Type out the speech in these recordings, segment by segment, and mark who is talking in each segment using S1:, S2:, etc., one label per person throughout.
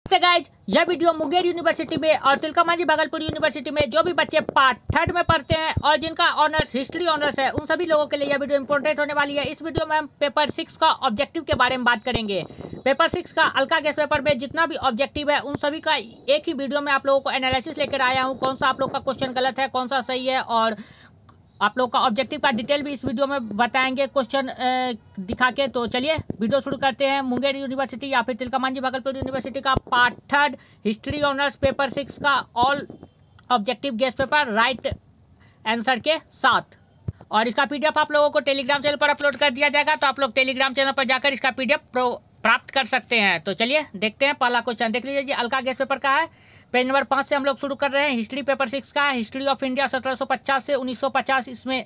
S1: से गाइज यह video Munger university में और तिलकामांझी भागलपुर यूनिवर्सिटी में जो भी बच्चे पार्ट 3 में पढ़ते हैं और जिनका ऑनर्स हिस्ट्री ऑनर्स है उन सभी लोगों के लिए यह वीडियो इंपॉर्टेंट होने वाली है। इस वीडियो में हम पेपर 6 का ऑब्जेक्टिव के बारे में बात करेंगे। पेपर 6 का हल्का गैस पेपर में जितना भी ऑब्जेक्टिव है उन सभी का एक ही वीडियो में आप लोगों को एनालिसिस लेकर आया हूँ। कौन सा आप लोग का क्वेश्चन गलत है, कौन सा सही है और आप लोग का ऑब्जेक्टिव का डिटेल भी इस वीडियो में बताएंगे क्वेश्चन दिखा के। तो चलिए वीडियो शुरू करते हैं। मुंगेर यूनिवर्सिटी या फिर तिलकामांझी भागलपुर यूनिवर्सिटी का पार्ट 3 हिस्ट्री ऑनर्स पेपर 6 का all objective guess paper right answer के साथ। और इसका पीडीएफ आप लोगों को टेलीग्राम चैनल पर अपलोड कर दिया जाएगा, तो आप लोग टेलीग्राम चैनल पर जाकर इसका पीडीएफ प्राप्त कर सकते हैं। तो चलिए देखते हैं पहला क्वेश्चन। देख लीजिए, हल्का गैस पेपर का है। पेज नंबर 5 से हम लोग शुरू कर रहे हैं। हिस्ट्री पेपर 6 का हिस्ट्री ऑफ इंडिया 1750 से 1950 इसमें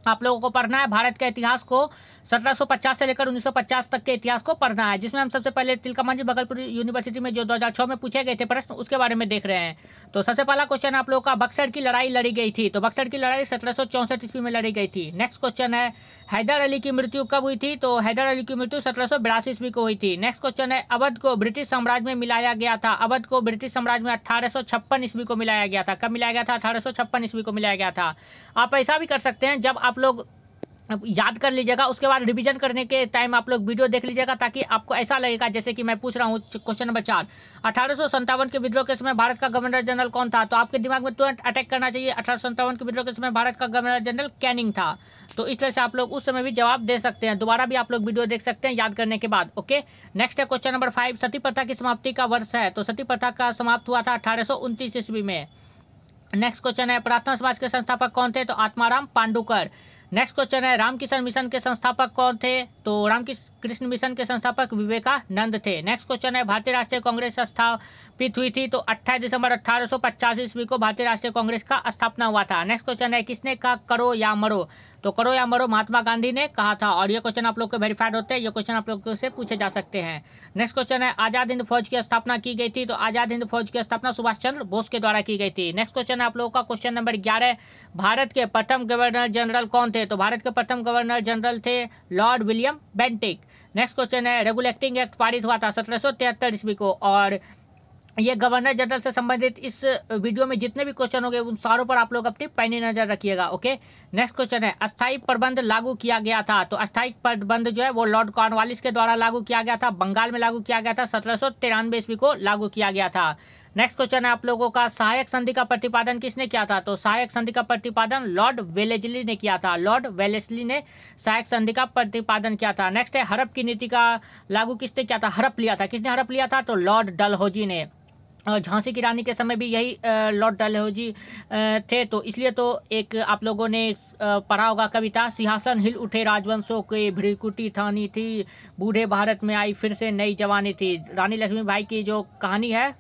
S1: आप लोगों को पढ़ना है। भारत के इतिहास को 1750 से लेकर 1950 तक के इतिहास को पढ़ना है, जिसमें हम सबसे पहले तिलकामांझी भागलपुर यूनिवर्सिटी में जो 2006 में पूछे गए थे प्रश्न उसके बारे में देख रहे हैं। तो सबसे पहला क्वेश्चन आप लोगों का, बक्सर की लड़ाई लड़ी गई थी। तो बक्सर की लड़ाई 1764 ईस्वी में लड़ी गई थी। नेक्स्ट क्वेश्चन है, हैदर अली की मृत्यु कब हुई थी। तो हैदर अली की मृत्यु 1782 ईस्वी को हुई थी। नेक्स्ट क्वेश्चन है, अवध को ब्रिटिश साम्राज्य में मिलाया गया था। अवध को ब्रिटिश साम्राज्य में 1856 ईस्वी को मिलाया गया था। कब मिलाया गया था? 1856 ईस्वी को मिलाया गया था। आप ऐसा भी कर सकते हैं, जब आप लोग याद कर लीजिएगा उसके बाद रिवीजन करने के टाइम आप लोग वीडियो देख लीजिएगा, ताकि आपको ऐसा लगेगा जैसे कि मैं पूछ रहा हूँ। क्वेश्चन नंबर 4, 1857 के विद्रोह के समय भारत का गवर्नर जनरल कौन था। तो आपके दिमाग में तुरंत अटैक करना चाहिए, 1857 के विद्रोह के समय भारत का गवर्नर जनरल कैनिंग था। तो इस तरह से आप लोग उस समय भी जवाब दे सकते हैं। दोबारा भी आप लोग वीडियो देख सकते हैं याद करने के बाद। ओके, नेक्स्ट है क्वेश्चन नंबर 5, सती प्रथा की समाप्ति का वर्ष है। तो सती प्रथा का समाप्त हुआ था 1829 ईस्वी में। नेक्स्ट क्वेश्चन है, प्रार्थना समाज के संस्थापक कौन थे। तो आत्माराम पांडुकर। नेक्स्ट क्वेश्चन है, रामकृष्ण मिशन के संस्थापक कौन थे। तो रामकृष्ण मिशन के संस्थापक विवेकानंद थे। नेक्स्ट क्वेश्चन है, भारतीय राष्ट्रीय कांग्रेस स्थापित हुई थी। तो 28 दिसंबर 1850 ईस्वी को भारतीय राष्ट्रीय कांग्रेस का स्थापना हुआ था। नेक्स्ट क्वेश्चन है, किसने कहा करो या मरो। तो करो या मरो महात्मा गांधी ने कहा था। और ये क्वेश्चन आप लोग को वेरीफाइड होते हैं, ये क्वेश्चन आप लोग से पूछे जा सकते हैं। नेक्स्ट क्वेश्चन है, आजाद हिंद फौज की स्थापना की गई थी। तो आजाद हिंद फौज की स्थापना सुभाष चंद्र बोस के द्वारा की गई थी। नेक्स्ट क्वेश्चन है आप लोगों का क्वेश्चन नंबर 11, भारत के प्रथम गवर्नर जनरल कौन थे। तो भारत के प्रथम गवर्नर जनरल थे Lord William Bentinck. Next question है, रेगुलेटिंग एक्ट पारित हुआ था 1773 ईस्वी को। और ये गवर्नर जनरल से संबंधित इस वीडियो में जितने भी क्वेश्चन होंगे उन सारों पर आप लोग अपनी पैनी नजर रखिएगा। ओके, नेक्स्ट क्वेश्चन है, अस्थायी प्रबंध लागू किया गया था। तो अस्थायी प्रबंध जो है वो लॉर्ड कॉर्नवालिस के द्वारा लागू किया गया था। बंगाल में लागू किया गया था, 1793 ईस्वी को लागू किया गया था। नेक्स्ट क्वेश्चन है आप लोगों का, सहायक संधि का प्रतिपादन किसने किया था। तो सहायक संधि का प्रतिपादन लॉर्ड वेलेस्ली ने किया था। लॉर्ड वेलेस्ली ने सहायक संधि का प्रतिपादन किया था। नेक्स्ट है, हड़प की नीति का लागू किसने किया था। हड़प लिया था, किसने हड़प लिया था। तो लॉर्ड डलहौजी ने। झांसी की रानी के समय भी यही लॉर्ड डलहौजी थे। तो इसलिए तो एक आप लोगों ने पढ़ा होगा कविता, सिंहासन हिल उठे राजवंशों के, भ्रिकुटी थानी थी, बूढ़े भारत में आई फिर से नई जवानी थी। रानी लक्ष्मीबाई की जो कहानी है,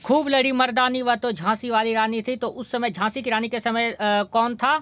S1: खूब लड़ी मर्दानी वह तो झांसी वाली रानी थी। तो उस समय झांसी की रानी के समय कौन था।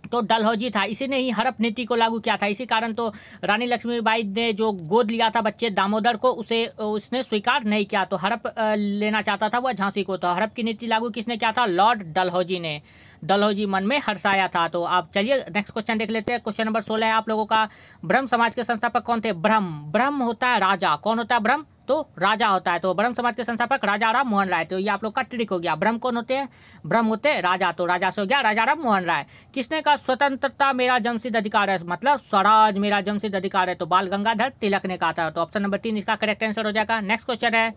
S1: तो डलहौजी था। इसी ने ही हड़प नीति को लागू किया था। इसी कारण तो रानी लक्ष्मीबाई ने जो गोद लिया था बच्चे दामोदर को, उसने स्वीकार नहीं किया। तो हड़प लेना चाहता था वह झांसी को। तो हड़प की नीति लागू किसने किया था। लॉर्ड डलहौजी ने। डलहौजी मन में हर्षाया था। तो आप चलिए नेक्स्ट क्वेश्चन देख लेते हैं। क्वेश्चन नंबर 16 है आप लोगों का, ब्रह्म समाज के संस्थापक कौन थे। ब्रह्म होता है राजा। कौन होता है ब्रह्म। तो राजा होता है। तो ब्रह्म समाज के संस्थापक राजा राम मोहन राय। तो ये आप लोग का ट्रिक हो गया। ब्रह्म कौन होते हैं। ब्रह्म होते हैं राजा। तो राजा से हो गया राजा राम मोहन राय। किसने कहा स्वतंत्रता मेरा जन्मसिद्ध अधिकार है, मतलब स्वराज मेरा जन्मसिद्ध अधिकार है। तो बाल गंगाधर तिलक ने कहा था। तो ऑप्शन नंबर 3 इसका करेक्ट आंसर हो जाएगा। नेक्स्ट क्वेश्चन है,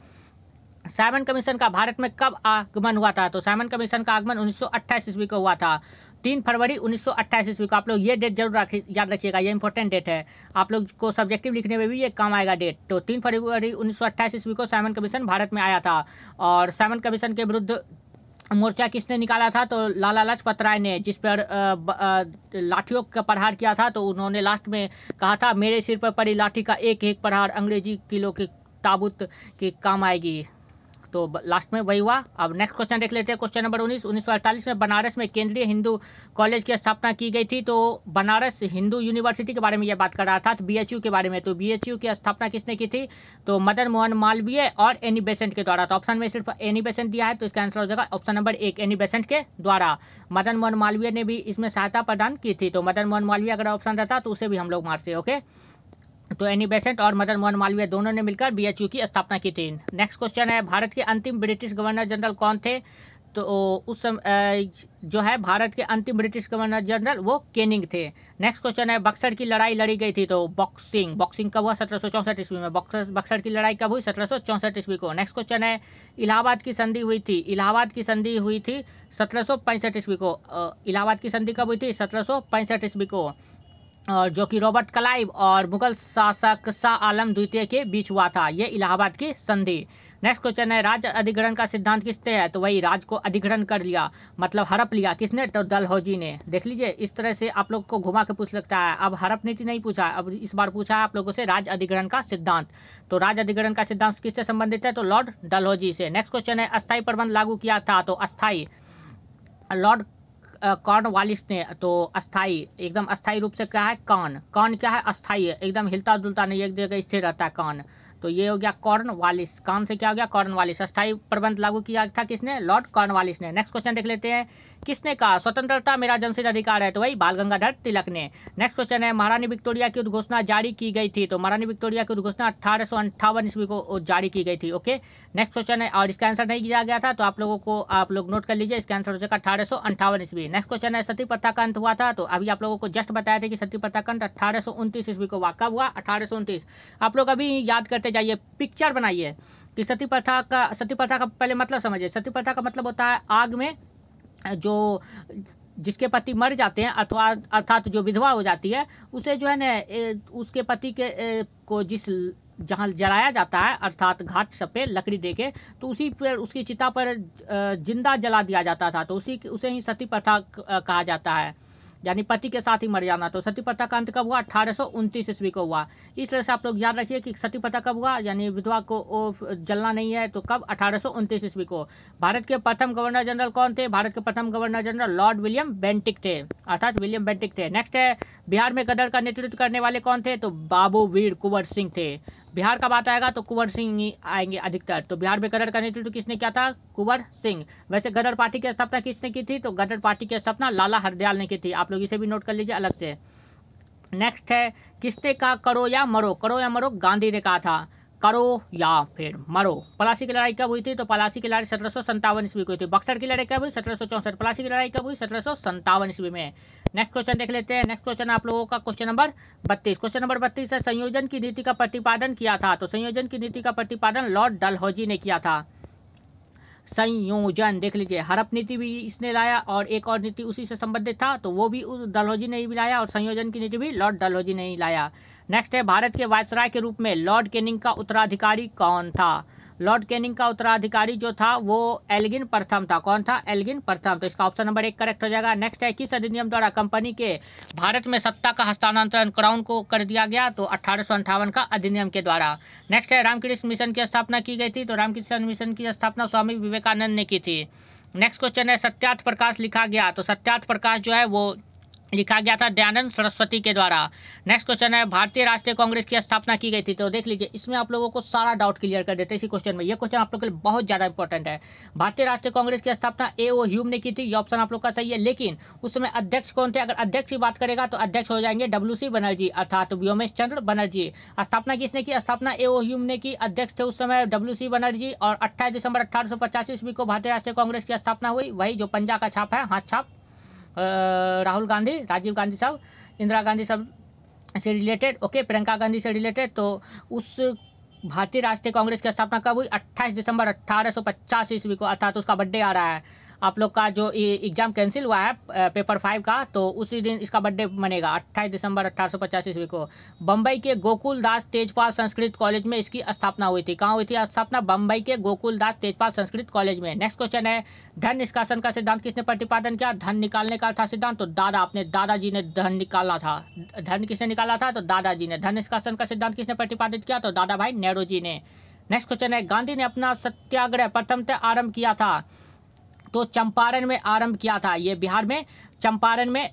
S1: साइमन कमीशन का भारत में कब आगमन हुआ था। तो साइमन कमीशन का आगमन 1928 ईस्वी को हुआ था। 3 फरवरी 1928 ईस्वी को। आप लोग ये डेट जरूर याद रखिएगा, ये इंपॉर्टेंट डेट है। आप लोग को सब्जेक्टिव लिखने में भी ये काम आएगा डेट। तो 3 फरवरी 1928 ईस्वी को साइमन कमीशन भारत में आया था। और साइमन कमीशन के विरुद्ध मोर्चा किसने निकाला था। तो लाला लाजपत राय ने, जिस पर लाठियों का प्रहार किया था। तो उन्होंने लास्ट में कहा था, मेरे सिर पर पड़ी लाठी का एक एक प्रहार अंग्रेजी किलो के ताबूत के काम आएगी। तो लास्ट में वही हुआ। अब नेक्स्ट क्वेश्चन देख लेते हैं। क्वेश्चन नंबर 19, 1948 में बनारस में केंद्रीय हिंदू कॉलेज की स्थापना की गई थी। तो बनारस हिंदू यूनिवर्सिटी के बारे में यह बात कर रहा था, तो BHU के बारे में। तो BHU की स्थापना किसने की थी। तो मदन मोहन मालवीय और एनी बेसेंट के द्वारा। तो ऑप्शन में सिर्फ एनी बेसेंट दिया है, तो इसका आंसर हो जाएगा ऑप्शन नंबर 1 एनी बेसेंट के द्वारा। मदन मोहन मालवीय ने भी इसमें सहायता प्रदान की थी। तो मदन मोहन मालवीय अगर ऑप्शन रहता तो उसे भी हम लोग मारते। ओके, तो एनी बेसेंट और मदन मोहन मालवीय दोनों ने मिलकर बीएचयू की स्थापना की थी। नेक्स्ट क्वेश्चन है, भारत के अंतिम ब्रिटिश गवर्नर जनरल कौन थे? तो उस समय जो है भारत के अंतिम ब्रिटिश गवर्नर जनरल वो केनिंग थे। नेक्स्ट क्वेश्चन है, बक्सर की लड़ाई लड़ी गई थी, तो बॉक्सिंग कब हुआ? 1764 ईस्वी में। बक्सर की लड़ाई कब हुई? 1764 ईस्वी को। नेक्स्ट क्वेश्चन है, इलाहाबाद की संधि हुई थी 1765 ईस्वी को। इलाहाबाद की संधि कब हुई थी? 1765 ईस्वी को, और जो कि रॉबर्ट क्लाइव और मुगल शासक शाह आलम द्वितीय के बीच हुआ था, ये इलाहाबाद की संधि। नेक्स्ट क्वेश्चन है, राज्य अधिग्रहण का सिद्धांत किसने है? तो वही राज को अधिग्रहण कर लिया, मतलब हड़प लिया। किसने? तो डलहौजी ने। देख लीजिए, इस तरह से आप लोग को घुमा के पूछ सकता है। अब हड़प नीति नहीं पूछा, अब इस बार पूछा है आप लोगों से राज्य अधिग्रहण का सिद्धांत। तो राज्य अधिग्रहण का सिद्धांत किससे संबंधित है? तो लॉर्ड डलहौजी से। नेक्स्ट क्वेश्चन है, अस्थायी प्रबंध लागू किया था, तो अस्थायी लॉर्ड कॉर्नवालिस ने। तो अस्थाई, एकदम अस्थाई रूप से क्या है? कॉर्न क्या है? अस्थाई है, एकदम हिलता डुलता नहीं, एक जगह स्थिर रहता है कॉर्न। तो ये हो गया कॉर्नवालिस। कॉर्न से क्या हो गया? कॉर्नवालिस। अस्थाई प्रबंध लागू किया था किसने? लॉर्ड कॉर्नवालिस ने। नेक्स्ट क्वेश्चन देख लेते हैं, किसने कहा स्वतंत्रता मेरा जन्मसिद्ध अधिकार है? तो वही बाल गंगाधर तिलक ने। नेक्स्ट क्वेश्चन है, महारानी विक्टोरिया की उद्घोषणा जारी की गई थी, तो महारानी विक्टोरिया की उद्घोषणा 1858 ईस्वी को जारी की गई थी। ओके, नेक्स्ट क्वेश्चन है, और इसका आंसर नहीं किया गया था, तो आप लोग नोट कर लीजिए, इसका आंसर हो जाएगा 1858 ईस्वी। नेक्स्ट क्वेश्चन है, सती प्रथा का अंत हुआ था, तो अभी आप लोगों को जस्ट बताया था कि सती प्रथा का अंत 1829 ईस्वी को हुआ। कब हुआ? 1829। आप लोग अभी याद करते जाइए, पिक्चर बनाइए कि सती प्रथा का पहले मतलब समझिए। सती प्रथा का मतलब होता है आग में जो जिसके पति मर जाते हैं अथवा अर्थात जो विधवा हो जाती है, उसे जो है ना उसके पति के को जहाँ जलाया जाता है, अर्थात घाट सब पे लकड़ी देके, तो उसी पर उसकी चिता पर जिंदा जला दिया जाता था, तो उसे ही सती प्रथा कहा जाता है, यानी पति के साथ ही मर जाना। तो सती प्रथा का अंत कब हुआ? 1829 ईस्वी को हुआ। इस तरह से आप लोग याद रखिए कि सती प्रथा कब हुआ, यानी विधवा को जलना नहीं है, तो कब? 1829 ईस्वी को। भारत के प्रथम गवर्नर जनरल कौन थे? भारत के प्रथम governor general Lord William Bentinck थे, अर्थात विलियम बेंटिक थे। नेक्स्ट है, बिहार में गदर का नेतृत्व करने वाले कौन थे? तो बाबू वीर कुंवर सिंह थे। बिहार का बात आएगा तो कुंवर सिंह ही आएंगे अधिकतर। तो बिहार में गदर का नेतृत्व किसने किया था? कुंवर सिंह। वैसे गदर पार्टी की स्थापना किसने की थी? तो गदर पार्टी की स्थापना लाला हरदयाल ने की थी। आप लोग इसे भी नोट कर लीजिए अलग से। नेक्स्ट है, किसने कहा करो या मरो? करो या मरो गांधी ने कहा था, करो या फिर मरो। पलासी की लड़ाई कब हुई थी? तो पलासी की लड़ाई 1757 ईस्वी को हुई थी। बक्सर की लड़ाई कब हुई? 1764। पलासी की लड़ाई कब हुई? 1757 ईस्वी में। नेक्स्ट क्वेश्चन देख लेते हैं। नेक्स्ट क्वेश्चन आप लोगों का क्वेश्चन नंबर 32। क्वेश्चन नंबर 32 है, संयोजन की नीति का प्रतिपादन किया था, तो संयोजन की नीति का प्रतिपादन लॉर्ड डलहौजी ने किया था। संयोजन देख लीजिए, हड़प नीति भी इसने लाया और एक और नीति उसी से संबंधित था, तो वो भी डलहौजी ने ही लाया, और संयोजन की नीति भी लॉर्ड डलहौजी ने ही लाया। नेक्स्ट है, भारत के वायसराय के रूप में लॉर्ड कैनिंग का उत्तराधिकारी कौन था? लॉर्ड कैनिंग का उत्तराधिकारी जो था वो एल्गिन प्रथम था। कौन था? एल्गिन प्रथम। तो इसका ऑप्शन नंबर 1 करेक्ट हो जाएगा। नेक्स्ट है, किस अधिनियम द्वारा कंपनी के भारत में सत्ता का हस्तांतरण क्राउन को कर दिया गया? तो 1858 का अधिनियम के द्वारा। नेक्स्ट है, रामकृष्ण मिशन की स्थापना की गई थी, तो रामकृष्ण मिशन की स्थापना स्वामी विवेकानंद ने की थी। नेक्स्ट क्वेश्चन है, सत्यार्थ प्रकाश लिखा गया, तो सत्यार्थ प्रकाश जो है वो लिखा गया था दयानंद सरस्वती के द्वारा। नेक्स्ट क्वेश्चन है, भारतीय राष्ट्रीय कांग्रेस की स्थापना की गई थी, तो देख लीजिए इसमें आप लोगों को सारा डाउट क्लियर कर देते हैं इसी क्वेश्चन में। ये क्वेश्चन आप लोगों के लिए बहुत ज़्यादा इंपॉर्टेंट है। भारतीय राष्ट्रीय कांग्रेस की स्थापना A.O. ह्यूम ने की थी, ये ऑप्शन आप लोग का सही है। लेकिन उस समय अध्यक्ष कौन थे? अगर अध्यक्ष की बात करेगा तो अध्यक्ष हो जाएंगे W.C. बनर्जी, अर्थात व्योमेश चंद्र बनर्जी। स्थापना किसने की? स्थापना A.O. ह्यूम ने की, अध्यक्ष थे उस समय W.C. बनर्जी। और 28 दिसंबर 1885 ईस्वी को भारतीय राष्ट्रीय कांग्रेस की स्थापना हुई, वही जो पंजा का छाप है, हाथ छाप, राहुल गांधी, राजीव गांधी साहब, इंदिरा गांधी साहब से रिलेटेड, ओके, प्रियंका गांधी से रिलेटेड। तो उस भारतीय राष्ट्रीय कांग्रेस की स्थापना कब हुई? 28 दिसंबर 1885 ईस्वी को, अर्थात उसका बर्थडे आ रहा है। आप लोग का जो एग्जाम कैंसिल हुआ है पेपर 5 का, तो उसी दिन इसका बर्थडे मनेगा, 28 दिसंबर 1885 ईस्वी को। बम्बई के गोकुल दास तेजपाल संस्कृत कॉलेज में इसकी स्थापना हुई थी। कहाँ हुई थी स्थापना? बम्बई के गोकुल दास तेजपाल संस्कृत कॉलेज में। नेक्स्ट क्वेश्चन है, धन निष्कासन का सिद्धांत किसने प्रतिपादन किया? धन निकालने का था सिद्धांत, तो दादाजी ने धन निकालना था। धन किसने निकाला था? तो दादाजी ने। धन निष्कासन का सिद्धांत किसने प्रतिपादित किया? तो दादा भाई नेहरू जी ने। नेक्स्ट क्वेश्चन है, गांधी ने अपना सत्याग्रह प्रथमतः आरंभ किया था, तो चंपारण में आरंभ किया था। ये बिहार में चंपारण में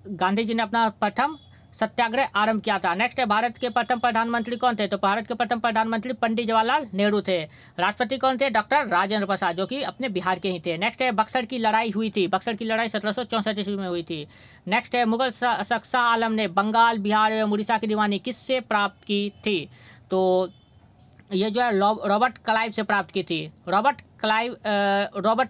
S1: गांधी जी ने अपना प्रथम सत्याग्रह आरंभ किया था। नेक्स्ट है भारत के प्रथम प्रधानमंत्री कौन थे? तो भारत के प्रथम प्रधानमंत्री पंडित जवाहरलाल नेहरू थे। राष्ट्रपति कौन थे? डॉक्टर राजेंद्र प्रसाद, जो कि अपने बिहार के ही थे। नेक्स्ट है बक्सर की लड़ाई हुई थी। बक्सर की लड़ाई 1764 ईस्वी में हुई थी। नेक्स्ट है मुगल शासक शाह आलम ने बंगाल, बिहार एवं उड़ीसा की दीवानी किससे प्राप्त की थी? तो ये जो है रॉबर्ट क्लाइव से प्राप्त की थी। रॉबर्ट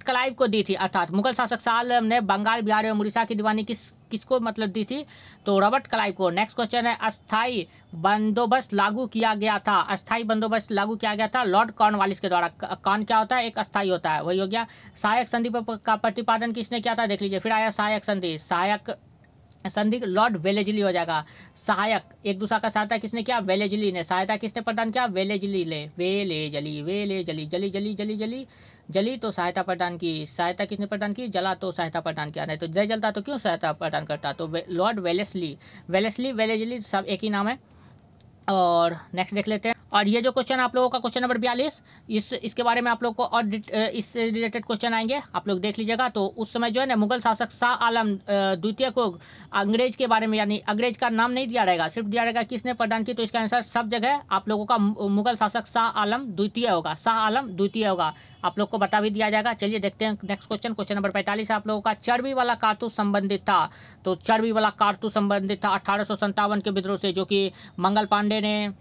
S1: क्लाइव को दी थी, अर्थात मुगल शासक शाह आलम ने बंगाल, बिहार एवं उड़ीसा की दीवानी किसको मतलब दी थी? तो रॉबर्ट क्लाइव को। नेक्स्ट क्वेश्चन है अस्थाई बंदोबस्त लागू किया गया था। अस्थाई बंदोबस्त लागू किया गया था लॉर्ड कॉर्नवालिस के द्वारा। कौन क्या होता है? एक अस्थाई होता है, वही हो गया। सहायक संधि का प्रतिपादन किसने किया था? देख लीजिए, फिर आया सहायक संधि। सहायक संधि लॉर्ड वेलेजली हो जाएगा। सहायक एक दूसरा का सहायता किसने किया? वेलेजली ने। सहायता किसने प्रदान किया? वेलेजली ने। जली तो सहायता प्रदान की। सहायता किसने प्रदान की? जला तो सहायता प्रदान किया। नहीं तो जय जलता तो क्यों सहायता प्रदान करता? तो लॉर्ड वेलेजली सब एक ही नाम है। और नेक्स्ट देख लेते हैं। और ये जो क्वेश्चन आप लोगों का क्वेश्चन नंबर 42, इसके बारे में आप लोग को और इससे रिलेटेड क्वेश्चन आएंगे, आप लोग देख लीजिएगा। तो उस समय जो है ना मुगल शासक शाह आलम द्वितीय को अंग्रेज के बारे में, यानी अंग्रेज का नाम नहीं दिया रहेगा, सिर्फ दिया रहेगा किसने प्रदान की। तो इसका आंसर सब जगह आप लोगों का मुगल शासक शाह आलम द्वितीय होगा। शाह आलम द्वितीय होगा, आप लोग को बता भी दिया जाएगा। चलिए देखते हैं नेक्स्ट क्वेश्चन। क्वेश्चन नंबर 45 आप लोगों का चर्बी वाला कारतूस संबंधित था। तो चर्बी वाला कारतूस संबंधित था 1857 के विद्रोह से, जो कि मंगल पांडे ने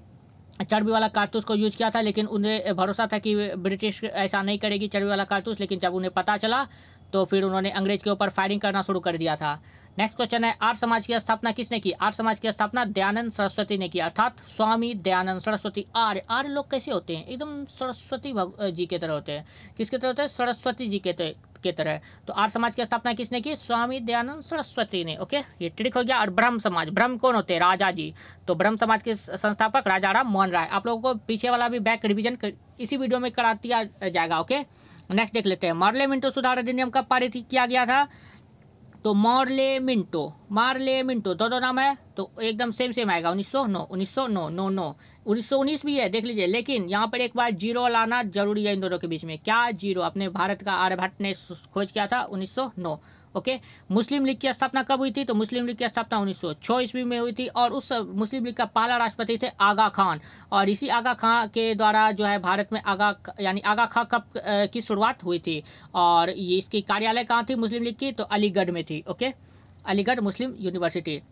S1: चर्बी वाला कारतूस को यूज किया था। लेकिन उन्हें भरोसा था कि ब्रिटिश ऐसा नहीं करेगी चर्बी वाला कारतूस, लेकिन जब उन्हें पता चला तो फिर उन्होंने अंग्रेज के ऊपर फायरिंग करना शुरू कर दिया था। नेक्स्ट क्वेश्चन है आर्य समाज की स्थापना किसने की? आर्य समाज की स्थापना दयानंद सरस्वती ने की, अर्थात स्वामी दयानंद सरस्वती। आर्य लोग कैसे होते हैं? एकदम सरस्वती जी के तरह होते हैं। किसके तरह होते हैं? सरस्वती जी के तरह। तो आर्य समाज की स्थापना किसने की? स्वामी दयानंद सरस्वती ने। ओके, ये ट्रिक हो गया। और ब्रह्म समाज, ब्रह्म कौन होते हैं? राजा जी। तो ब्रह्म समाज के संस्थापक राजा राम मोहन राय। आप लोगों को पीछे वाला भी बैक रिविजन इसी वीडियो में करा दिया जाएगा। ओके, नेक्स्ट देख लेते हैं। मॉर्ले मिंटो सुधार अधिनियम कब पारित किया गया था? तो मॉर्ले मिंटो दो नाम है, तो एकदम सेम आएगा। 1919 भी है, देख लीजिए। लेकिन यहाँ पर एक बार जीरो लाना जरूरी है इन दोनों के बीच में। क्या जीरो? अपने भारत का आर्यभट्ट ने खोज किया था 1909। ओके, मुस्लिम लीग की स्थापना कब हुई थी? तो मुस्लिम लीग की स्थापना 1906 ईस्वी में हुई थी। और उस मुस्लिम लीग का पहला राष्ट्रपति थे आगा खान। और इसी आगा खान के द्वारा जो है भारत में आगा खान कब की शुरुआत हुई थी? और ये इसकी कार्यालय कहाँ थी मुस्लिम लीग की? तो अलीगढ़ में थी। ओके, अलीगढ़ मुस्लिम यूनिवर्सिटी।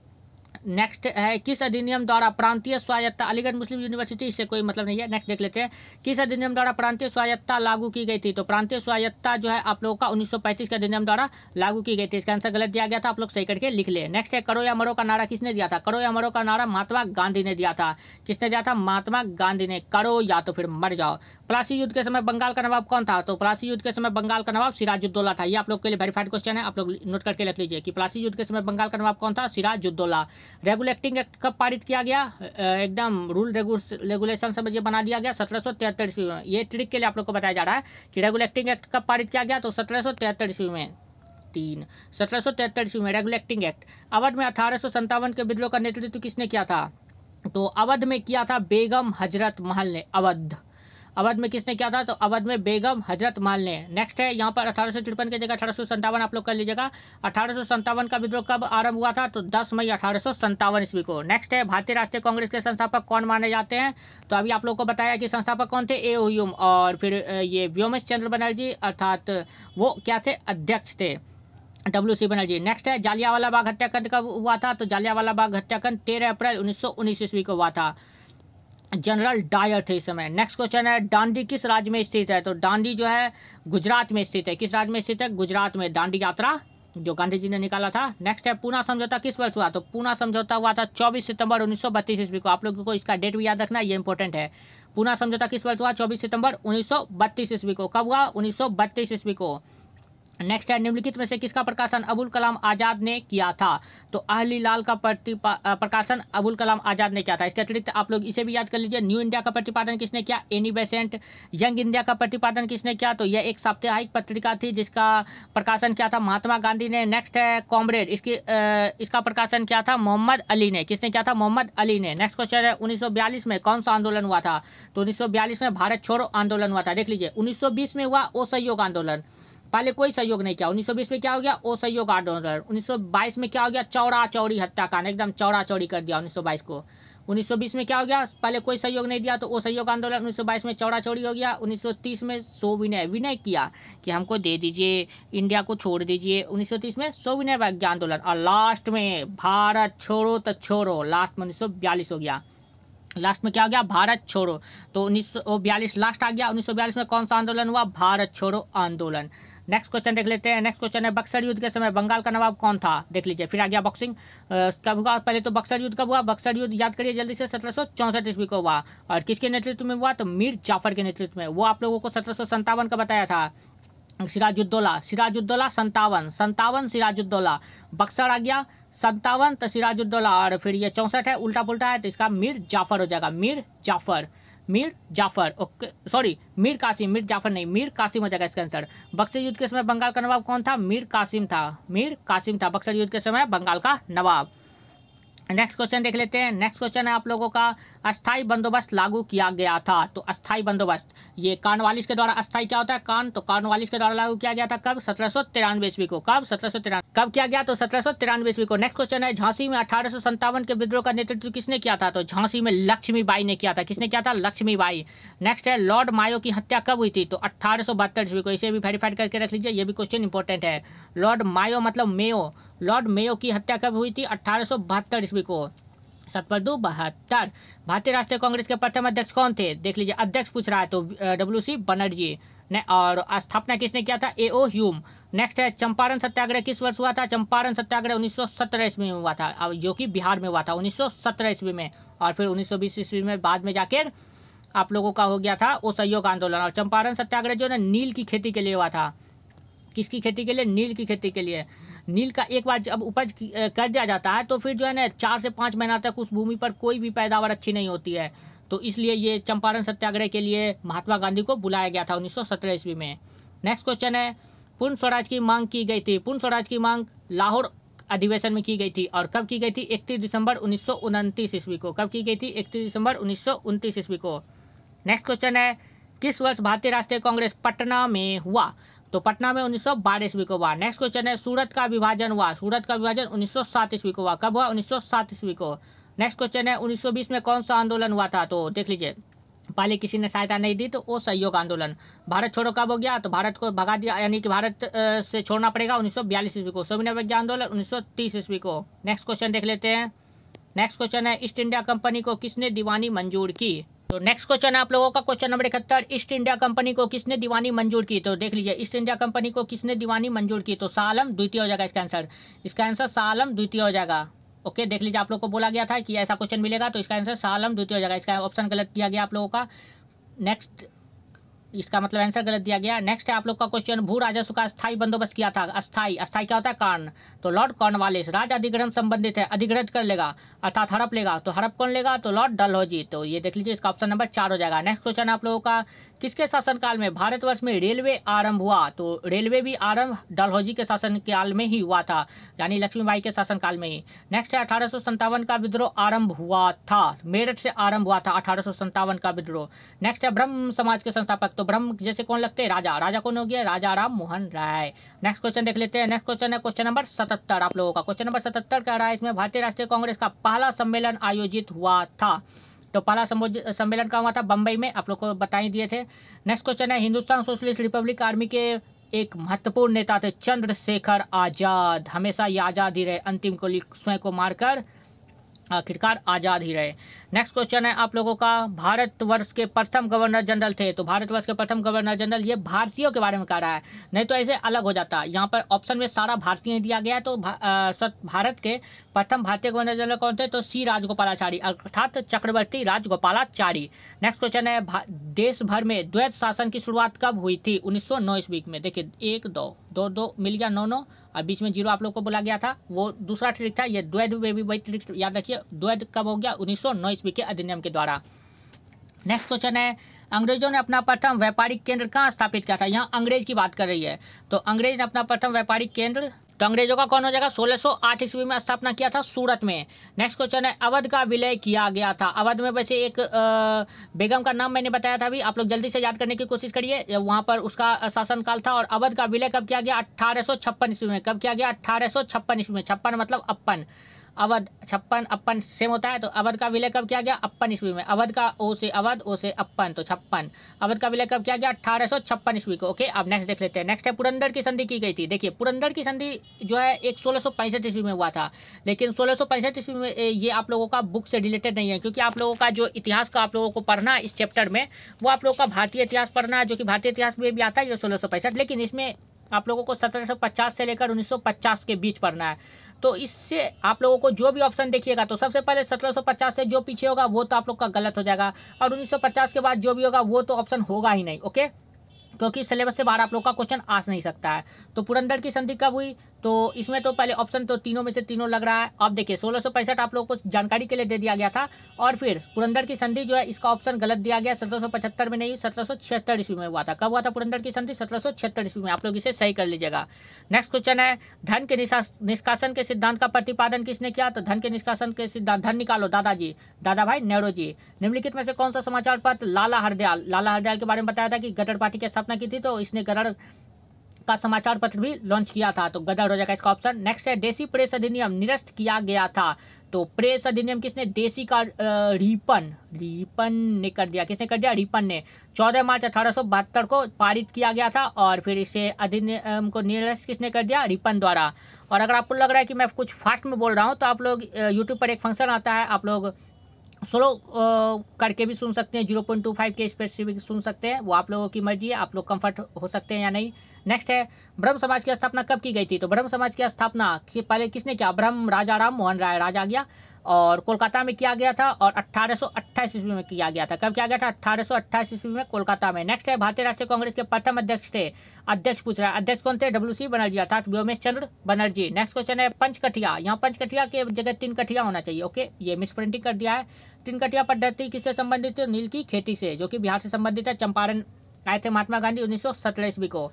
S1: नेक्स्ट है किस अधिनियम द्वारा प्रांतीय स्वायत्ता? अलीगढ़ मुस्लिम यूनिवर्सिटी, इससे कोई मतलब नहीं है। नेक्स्ट देख लेते हैं। किस अधिनियम द्वारा प्रांतीय स्वायत्ता लागू की गई थी? तो प्रांतीय स्वायत्ता जो है आप लोगों का 1935 के अधिनियम द्वारा लागू की गई थी। इसका आंसर गलत दिया गया था, आप लोग सही करके लिख ले। नेक्स्ट है करो या मरो का नारा किसने दिया था? करो या मरो का नारा महात्मा गांधी ने दिया था। किसने दिया था? महात्मा गांधी ने। करो या तो फिर मर जाओ। प्लासी युद्ध के समय बंगाल का नवाब कौन था? तो प्लासी युद्ध के समय बंगाल का नवाब सिराजुद्दौला था। ये आप लोग के लिए वेरीफाइड क्वेश्चन है, आप लोग नोट करके रख लीजिए कि प्लासी युद्ध के समय बंगाल का नवाब कौन था? सिराजुद्दौला। रेगुलेटिंग एक्ट कब पारित किया गया? एकदम रूल रेगुलेशन समझिए बना दिया गया 1773 ईस्वी में। ये ट्रिक के लिए आप लोग को बताया जा रहा है कि रेगुलेटिंग एक्ट कब पारित किया गया? तो 1773 ईस्वी में। 1773 ईस्वी में रेगुलेटिंग एक्ट। अवध में 1857 के विद्रोह का नेतृत्व किसने किया था? तो अवध में किया था बेगम हजरत महल ने। अवध में किसने किया था? तो अवध में बेगम हजरत महल ने। नेक्स्ट है यहाँ पर 1853 की जगह 1857 आप लोग कर लीजिएगा। 1857 का विद्रोह कब आरंभ हुआ था? तो 10 मई 1857 ईस्वी को। नेक्स्ट है भारतीय राष्ट्रीय कांग्रेस के संस्थापक कौन माने जाते हैं? तो अभी आप लोग को बताया कि संस्थापक कौन थे? ए ह्यूम। और फिर ये व्योमेश चंद्र बनर्जी, अर्थात वो क्या थे? अध्यक्ष थे, WC बनर्जी। नेक्स्ट है जालियांवाला बाग हत्याकांड कब हुआ था? तो जालियांवाला बाग हत्याकांड 13 अप्रैल 1919 ईस्वी को हुआ था। जनरल डायर थे इस समय। नेक्स्ट क्वेश्चन है दांडी किस राज्य में स्थित है? तो दांडी जो है गुजरात में स्थित है। किस राज्य में स्थित है? गुजरात में। दांडी यात्रा जो गांधी जी ने निकाला था। नेक्स्ट है पूना समझौता किस वर्ष हुआ? तो पूना समझौता हुआ था 24 सितंबर 1932 ईस्वी को। आप लोगों को इसका डेट भी याद रखना, ये इंपॉर्टेंट है। पूना समझौता किस वर्ष हुआ? 24 सितंबर 1932 ईस्वी को। कब हुआ? 1932 ईस्वी को। नेक्स्ट है निम्नलिखित में से किसका प्रकाशन अबुल कलाम आजाद ने किया था? तो अहली लाल का प्रकाशन अबुल कलाम आजाद ने किया था। इसके अतिरिक्त आप लोग इसे भी याद कर लीजिए, न्यू इंडिया का प्रतिपादन किसने किया? Annie Besant. यंग इंडिया का प्रतिपादन किसने किया? तो यह एक साप्ताहिक पत्रिका थी जिसका प्रकाशन किया था महात्मा गांधी ने। नेक्स्ट है कॉमरेड, इसका प्रकाशन किया था मोहम्मद अली ने। किसने किया था? मोहम्मद अली ने। नेक्स्ट क्वेश्चन है 1942 में कौन सा आंदोलन हुआ था? तो 1942 में भारत छोड़ो आंदोलन हुआ था। देख लीजिए 1920 में हुआ असहयोग आंदोलन, पहले कोई सहयोग नहीं किया। 1920 में क्या हो गया, असहयोग आंदोलन। 1922 में क्या हो गया, चौड़ा चौड़ी हत्याकांड, एकदम चौड़ा चौड़ी कर दिया 1922 को। 1920 में क्या हो गया, पहले कोई सहयोग नहीं दिया तो असहयोग आंदोलन। 1922 में चौड़ा चौड़ी हो गया। 1930 में सविनय विनय किया कि हमको दे दीजिए, इंडिया को छोड़ दीजिए। 1930 में सविनय आंदोलन। और लास्ट में भारत छोड़ो तो छोड़ो, लास्ट में 1942 हो गया। लास्ट में क्या हो गया, भारत छोड़ो। तो 1942 लास्ट आ गया। 1942 में कौन सा आंदोलन हुआ, भारत छोड़ो आंदोलन। नेक्स्ट क्वेश्चन देख लेते हैं। नेक्स्ट क्वेश्चन है, बक्सर युद्ध के समय बंगाल का नवाब कौन था, देख लीजिए। फिर आ गया बॉक्सिंग, कब हुआ, पहले तो बक्सर युद्ध कब हुआ, बक्सर युद्ध याद करिए जल्दी से, 1764 ईस्वी को हुआ। और किसके नेतृत्व में हुआ, तो मीर जाफर के नेतृत्व में। वो आप लोगों को 1757 का बताया था। सिराजुद्दौला 57 सिराजुद्दौला। बक्सर आ गया 57 तो सिराजुद्दौला, और फिर ये 64 है, उल्टा पुल्टा है तो इसका मीर जाफर हो जाएगा। मीर जाफर ओके, सॉरी मीर कासिम, मीर जाफर नहीं, मीर कासिम हो जाएगा इसका आंसर। बक्सर युद्ध के समय बंगाल का नवाब कौन था, मीर कासिम था बक्सर युद्ध के समय बंगाल का नवाब। नेक्स्ट क्वेश्चन देख लेते हैं। नेक्स्ट क्वेश्चन है आप लोगों का, अस्थाई बंदोबस्त लागू किया गया था। तो अस्थाई बंदोबस्त ये कॉर्नवालिस के द्वारा, अस्थाई क्या होता है, तो कॉर्नवालिस के द्वारा लागू किया गया था कब, 1793 ईस्वी को। कब, 1793 कब किया गया, तो 1793 ईस्वी को। नेक्स्ट क्वेश्चन है, झांसी में 1857 के विद्रोह का नेतृत्व किसने किया था, तो झांसी में लक्ष्मीबाई ने किया था। किसने किया था, लक्ष्मीबाई। नेक्स्ट है, लॉर्ड मायो की हत्या कब हुई थी, तो 1872 ईस्वी को। इसे भी वेरीफाइड करके रख लीजिए, ये भी क्वेश्चन इंपॉर्टेंट है। लॉर्ड मायो मतलब मेयो, लॉर्ड मेयो की हत्या कब हुई थी, 1872 ईस्वी को। 7/2/72। भारतीय राष्ट्रीय कांग्रेस के प्रथम अध्यक्ष कौन थे, देख लीजिए। अध्यक्ष पूछ रहा है तो WC बनर्जी ने, और स्थापना किसने किया था, A.O. ह्यूम। नेक्स्ट है, चंपारण सत्याग्रह किस वर्ष हुआ था, चंपारण सत्याग्रह 1917 ईस्वी में हुआ था, जो कि बिहार में हुआ था 1917 ईस्वी में। और फिर 1920 ईस्वी में बाद में जाकर आप लोगों का हो गया था असहयोग आंदोलन। और चंपारण सत्याग्रह जो है नील की खेती के लिए हुआ था। किसकी खेती के लिए, नील की खेती के लिए। नील का एक बार जब उपज कर दिया जाता है तो फिर जो है ना 4 से 5 महीना तक उस भूमि पर कोई भी पैदावार अच्छी नहीं होती है। तो इसलिए ये चंपारण सत्याग्रह के लिए महात्मा गांधी को बुलाया गया था 1917 ईस्वी में। नेक्स्ट क्वेश्चन है, पूर्ण स्वराज की मांग की गई थी। पूर्ण स्वराज की मांग लाहौर अधिवेशन में की गई थी, और कब की गई थी, 31 दिसंबर 1929 ईस्वी को। कब की गई थी, 31 दिसंबर 1929 ईस्वी को। नेक्स्ट क्वेश्चन है, किस वर्ष भारतीय राष्ट्रीय कांग्रेस पटना में हुआ, तो पटना में 1912 ईस्वी को हुआ। नेक्स्ट क्वेश्चन है, सूरत का विभाजन हुआ। सूरत का विभाजन 1907 ईस्वी को हुआ। कब हुआ, 1907 ईस्वी को। नेक्स्ट क्वेश्चन है, 1920 में कौन सा आंदोलन हुआ था, तो देख लीजिए। पहले किसी ने सहायता नहीं दी तो वो सहयोग आंदोलन। भारत छोड़ो कब हो गया, तो भारत को भगा दिया, यानी कि भारत से छोड़ना पड़ेगा 1942 ईस्वी को। सविनय अवज्ञा आंदोलन 1930 ईस्वी को। नेक्स्ट क्वेश्चन देख लेते हैं। नेक्स्ट क्वेश्चन है, ईस्ट इंडिया कंपनी को किसने दीवानी मंजूर की। तो नेक्स्ट क्वेश्चन है आप लोगों का question number 71, east India company को किसने दीवानी मंजूर की। तो देख लीजिए, ईस्ट इंडिया कंपनी को किसने दीवानी मंजूर की, तो शाह आलम द्वितीय हो जाएगा इसका आंसर। इसका आंसर शाह आलम द्वितीय हो जाएगा। ओके, देख लीजिए, आप लोग को बोला गया था कि ऐसा क्वेश्चन मिलेगा, तो इसका आंसर शाह आलम द्वितीय हो जाएगा। इसका ऑप्शन गलत दिया गया आप लोगों का। नेक्स्ट, इसका मतलब आंसर गलत दिया गया। नेक्स्ट है आप लोग का क्वेश्चन, भू राजस्व का स्थायी बंदोबस्त किया था। अस्थाई क्या होता है, कॉर्न, तो लॉर्ड कॉर्नवालिस। राज अधिग्रहण संबंधित है, अधिग्रहित कर लेगा अर्थात हड़प लेगा, तो हड़प कौन लेगा, तो लॉर्ड डलहौजी। तो ये देख लीजिए, इसका ऑप्शन नंबर 4 हो जाएगा। नेक्स्ट क्वेश्चन आप लोगों का, किसके शासनकाल में भारतवर्ष में रेलवे आरंभ हुआ, तो रेलवे भी आरंभ डलहौजी के शासनकाल में ही हुआ था, यानी लक्ष्मीबाई के शासनकाल में ही। नेक्स्ट है, 1857 का विद्रोह आरंभ हुआ था, मेरठ से आरंभ हुआ था 1857 का विद्रोह। नेक्स्ट है, ब्रह्म समाज के संस्थापक, तो ब्रह्म जैसे कौन लगते हैं, राजा कौन हो गया, राजा राम मोहन राय। नेक्स्ट क्वेश्चन देख लेते हैं। नेक्स्ट क्वेश्चन है क्वेश्चन नंबर 77 आप लोगों का। क्वेश्चन नंबर 77 कह रहा है, इसमें भारतीय राष्ट्रीय कांग्रेस का पहला सम्मेलन आयोजित हुआ था। तो पहला सम्मेलन का हुआ था बम्बई में, आप लोग को बता ही दिए थे। नेक्स्ट क्वेश्चन है, हिंदुस्तान सोशलिस्ट रिपब्लिक आर्मी के एक महत्वपूर्ण नेता थे चंद्रशेखर आजाद। हमेशा ये आजाद ही रहे, अंतिम को स्वयं को मारकर आखिरकार आज़ाद ही रहे। नेक्स्ट क्वेश्चन है आप लोगों का, भारतवर्ष के प्रथम गवर्नर जनरल थे। तो भारतवर्ष के प्रथम गवर्नर जनरल, ये भारतीयों के बारे में कह रहा है, नहीं तो ऐसे अलग हो जाता। यहाँ पर ऑप्शन में सारा भारतीय दिया गया है, तो भारत के प्रथम भारतीय गवर्नर जनरल कौन थे, तो सी राजगोपालाचारी, अर्थात चक्रवर्ती राजगोपालाचारी। नेक्स्ट क्वेश्चन है, देश भर में द्वैत शासन की शुरुआत कब हुई थी, 1909 ईस्वी में। देखिए 1 2 मिल गया 9 और बीच में 0 आप लोग को बोला गया था, वो दूसरा ट्रिक था। ये द्वैध में भी वही ट्रिक याद रखिए, द्वैध कब हो गया, 1909 ईस्वी के अधिनियम के द्वारा। नेक्स्ट क्वेश्चन है, अंग्रेजों ने अपना प्रथम व्यापारिक केंद्र कहाँ स्थापित किया था। यहाँ अंग्रेज की बात कर रही है, तो अंग्रेज ने अपना प्रथम व्यापारिक केंद्र तो अंग्रेजों का कौन हो जाएगा? 1608 ईस्वी में स्थापना किया था सूरत में। नेक्स्ट क्वेश्चन है, अवध का विलय किया गया था। अवध में वैसे एक बेगम का नाम मैंने बताया था अभी, आप लोग जल्दी से याद करने की कोशिश करिए। वहाँ पर उसका शासनकाल था। और अवध का विलय कब किया गया? 1856 ईस्वी में। कब किया गया? 1856 ईस्वी में। 56 मतलब अपन, अवध 56 अपन सेम होता है। तो अवध का विलय कब किया गया? अपन ईस्वी में। अवध का ओ से अवध, ओ से अपन, तो 56। अवध का विलय कब किया गया? 1856 ईस्वी को। ओके, अब नेक्स्ट देख लेते हैं। नेक्स्ट है, पुरंदर की संधि की गई थी। देखिए, पुरंदर की संधि जो है एक 1665 ईस्वी में हुआ था, लेकिन 1665 ईस्वी में ये आप लोगों का बुक से रिलेटेड नहीं है, क्योंकि आप लोगों का जो इतिहास का आप लोगों को पढ़ना इस चैप्टर में, वो आप लोगों का भारतीय इतिहास पढ़ना है, जो कि भारतीय इतिहास में भी आता है ये 1665, लेकिन इसमें आप लोगों को 1750 से लेकर 1950 के बीच पढ़ना है। तो इससे आप लोगों को जो भी ऑप्शन देखिएगा, तो सबसे पहले 1750 से जो पीछे होगा वो तो आप लोग का गलत हो जाएगा, और 1950 के बाद जो भी होगा वो तो ऑप्शन होगा ही नहीं। ओके, क्योंकि सिलेबस से बाहर आप लोग का क्वेश्चन आ नहीं सकता है। तो पुरंदर की संधि कब हुई? तो इसमें तो पहले ऑप्शन तो तीनों में से तीनों लग रहा है। अब देखिए, 1665 आप लोगों को जानकारी के लिए दे दिया गया था, और फिर पुरंदर की संधि जो है इसका ऑप्शन गलत दिया गया। 1775 में नहीं, 1776 ईस्वी में हुआ था। कब हुआ था पुरंदर की संधि? 1776 ईस्वी में। आप लोग इसे सही कर लीजिएगा। नेक्स्ट क्वेश्चन है, धन के निष्कासन के सिद्धांत का प्रतिपादन किसने किया? तो धन के निष्कासन के सिद्धांत, धन निकालो, दादाजी, दादा भाई नेहरू जी। निम्नलिखित में से कौन सा समाचार पत्र लाला हरदयाल, लाला हरदयाल के बारे में बताया था कि गदर पार्टी की स्थापना की थी, तो इसने गदर का समाचार पत्र भी लॉन्च किया था, तो गदर हो जाएगा इसका ऑप्शन। नेक्स्ट है, देसी प्रेस अधिनियम निरस्त किया गया था। तो प्रेस अधिनियम किसने? देसी का रिपन ने कर दिया। किसने कर दिया? रिपन ने। 14 मार्च 1872 को पारित किया गया था, और फिर इसे अधिनियम को निरस्त किसने कर दिया? रिपन द्वारा। और अगर आपको लग रहा है कि मैं कुछ फास्ट में बोल रहा हूँ, तो आप लोग यूट्यूब पर एक फंक्शन आता है, आप लोग स्लो करके भी सुन सकते हैं, 0.25 के स्पेसिफिक सुन सकते हैं, वो आप लोगों की मर्जी है, आप लोग कंफर्ट हो सकते हैं या नहीं। नेक्स्ट है, ब्रह्म समाज की स्थापना कब की गई थी? तो ब्रह्म समाज की स्थापना पहले किसने किया? ब्रह्म राजा राम मोहन राय राजा गया, और कोलकाता में किया गया था, और 1828 ईस्वी में किया गया था। कब किया गया था? 1828 ईस्वी में कोलकाता में। नेक्स्ट है, भारतीय राष्ट्रीय कांग्रेस के प्रथम अध्यक्ष थे। अध्यक्ष पूछ रहा है, अध्यक्ष कौन थे? WC बनर्जी, अर्थात व्योमेश चंद्र बनर्जी। नेक्स्ट क्वेश्चन है, पंचकठिया, यहाँ पंचकठिया के जगह 3 कठिया होना चाहिए। ओके, ये मिस प्रिंटिंग कर दिया है। 3 कठिया पद्धति किससे संबंधित है? नील की खेती से, जो कि बिहार से संबंधित है। चंपारण आए थे महात्मा गांधी 1917 ईस्वी को।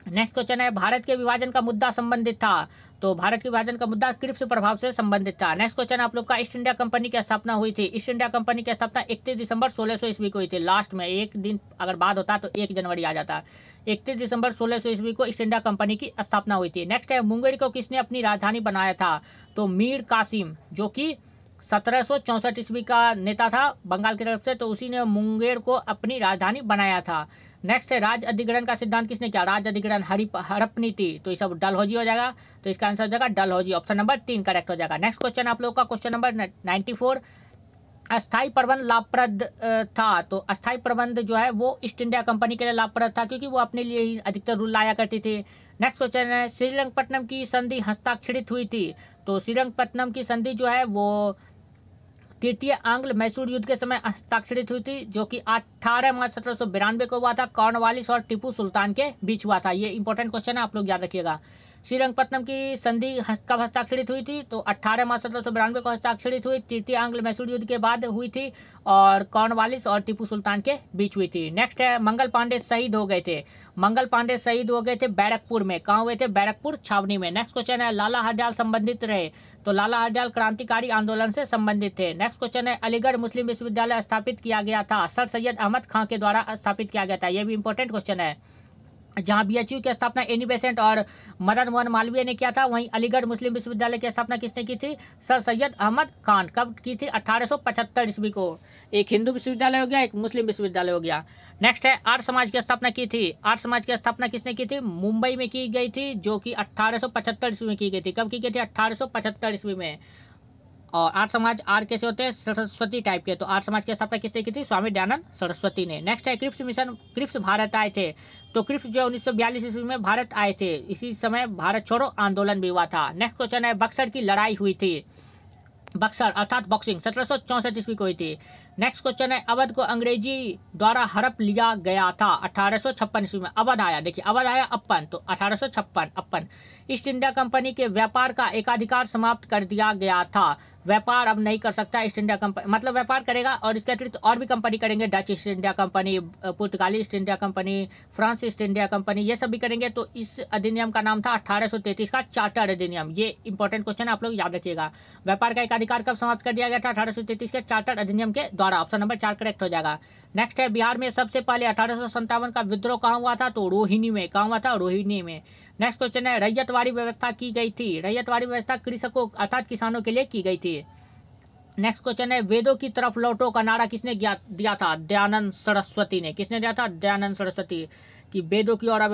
S1: नेक्स्ट क्वेश्चन है, भारत के विभाजन का मुद्दा संबंधित था। तो भारत के विभाजन का मुद्दा क्रिप्स प्रभाव से संबंधित था। नेक्स्ट क्वेश्चन आप लोग का, ईस्ट इंडिया कंपनी की स्थापना हुई थी। ईस्ट इंडिया कंपनी की स्थापना 31 दिसंबर 1600 ईस्वी को हुई थी। लास्ट में एक दिन अगर बाद होता तो 1 जनवरी आ जाता। 31 दिसंबर 1600 ईस्वी को ईस्ट इंडिया कंपनी की स्थापना हुई थी। नेक्स्ट है, मुंगेर को किसने अपनी राजधानी बनाया था? तो मीर कासिम, जो कि 1764 ईस्वी का नेता था बंगाल की तरफ से, तो उसी ने मुंगेर को अपनी राजधानी बनाया था। नेक्स्ट है, राज्य अधिग्रहण का सिद्धांत किसने किया? राज्य अधिग्रहण हड़प नीति, तो ये सब डलहौजी हो जाएगा, तो इसका आंसर हो जाएगा डलहौजी। ऑप्शन नंबर 3 करेक्ट हो जाएगा। नेक्स्ट क्वेश्चन आप लोग का क्वेश्चन नंबर 94, अस्थाई प्रबंध लाभप्रद था। तो अस्थाई प्रबंध जो है वो ईस्ट इंडिया कंपनी के लिए लाभप्रद था, क्योंकि वो अपने लिए ही अधिकतर रूल लाया करती थी। नेक्स्ट क्वेश्चन है, श्रीरंगपट्टनम की संधि हस्ताक्षरित हुई थी। तो श्रीरंगपट्टनम की संधि जो है वो तृतीय आंग्ल मैसूर युद्ध के समय हस्ताक्षरित हुई थी, जो कि 18 मार्च 1792 को हुआ था। कॉर्नवालिस और टीपू सुल्तान के बीच हुआ था। ये इंपॉर्टेंट क्वेश्चन है, आप लोग याद रखिएगा। श्रीरंगपट्टनम की संधि कब हस्ताक्षरित हुई थी? तो 18 मार्च 1792 को हस्ताक्षरित हुई। तृतीय आंग्ल मैसूर युद्ध के बाद हुई थी, और कॉर्नवालिस और टीपू सुल्तान के बीच हुई थी। नेक्स्ट है, मंगल पांडे शहीद हो गए थे। मंगल पांडे शहीद हो गए थे बैरकपुर में। कहाँ हुए थे? बैरकपुर छावनी में। नेक्स्ट क्वेश्चन है, लाला हरदयाल संबंधित रहे। तो लाला हरदयाल क्रांतिकारी आंदोलन से संबंधित थे। नेक्स्ट क्वेश्चन है, अलीगढ़ मुस्लिम विश्वविद्यालय स्थापित किया गया था। सर सैयद अहमद खां के द्वारा स्थापित किया गया था। यह भी इंपॉर्टेंट क्वेश्चन है। जहां BHU की स्थापना एनी बेसेंट और मदन मोहन मालवीय ने किया था, वहीं अलीगढ़ मुस्लिम विश्वविद्यालय की स्थापना किसने की थी? सर सैयद अहमद खान। कब की थी? 1875 ईस्वी को। एक हिंदू विश्वविद्यालय हो गया, एक मुस्लिम विश्वविद्यालय हो गया। नेक्स्ट है, आर्य समाज की स्थापना की थी। आर्य समाज की स्थापना किसने की थी? मुंबई में की गई थी, जो कि 1875 ईस्वी में की गई थी। कब की गई थी? 1875 ईस्वी में। और आर्य समाज आर्य कैसे होते हैं? सरस्वती टाइप के। तो आर्य समाज की स्थापना किसने की थी? स्वामी दयानंद सरस्वती ने। नेक्स्ट है, क्रिप्स मिशन, क्रिप्स भारत आए थे। तो क्रिप्स जो 1942 ईस्वी में भारत आए थे, इसी समय भारत छोड़ो आंदोलन भी हुआ था। नेक्स्ट क्वेश्चन है, बक्सर की लड़ाई हुई थी। बक्सर अर्थात बॉक्सिंग 1764 ईस्वी को हुई थी। नेक्स्ट क्वेश्चन है, अवध को अंग्रेजी द्वारा हड़प लिया गया था 1856 ईस्वी में। अवध आया, देखिए अवध आया अपन, तो 1856 अपन। ईस्ट इंडिया कंपनी के व्यापार का एकाधिकार समाप्त कर दिया गया था। व्यापार अब नहीं कर सकता ईस्ट इंडिया कंपनी, मतलब व्यापार करेगा और इसके अतिरिक्त और भी कंपनी करेंगे, डच ईस्ट इंडिया कंपनी, पुर्तगाली east India company, France east India company, ये सब भी करेंगे। तो इस अधिनियम का नाम था 1833 का चार्टर अधिनियम। ये इंपॉर्टेंट क्वेश्चन है, आप लोग याद रखिएगा। व्यापार का एकाधिकार कब समाप्त कर दिया गया था? 1833 के चार्टर अधिनियम के द्वारा। ऑप्शन नंबर 4 करेक्ट हो जाएगा। नेक्स्ट है, बिहार में सबसे पहले 1857 का विद्रोह कहाँ हुआ था? तो रोहिणी में। कहाँ हुआ था? रोहिणी में। नेक्स्ट क्वेश्चन है, रैयतवाड़ी व्यवस्था की गई थी। रैयतवाड़ी व्यवस्था कृषकों अर्थात किसानों के लिए की गई थी। नेक्स्ट क्वेश्चन है, वेदों की तरफ लौटो का नारा किसने दिया था? दयानंद सरस्वती ने। किसने दिया था? दयानंद सरस्वती। कि वेदों की ओर अब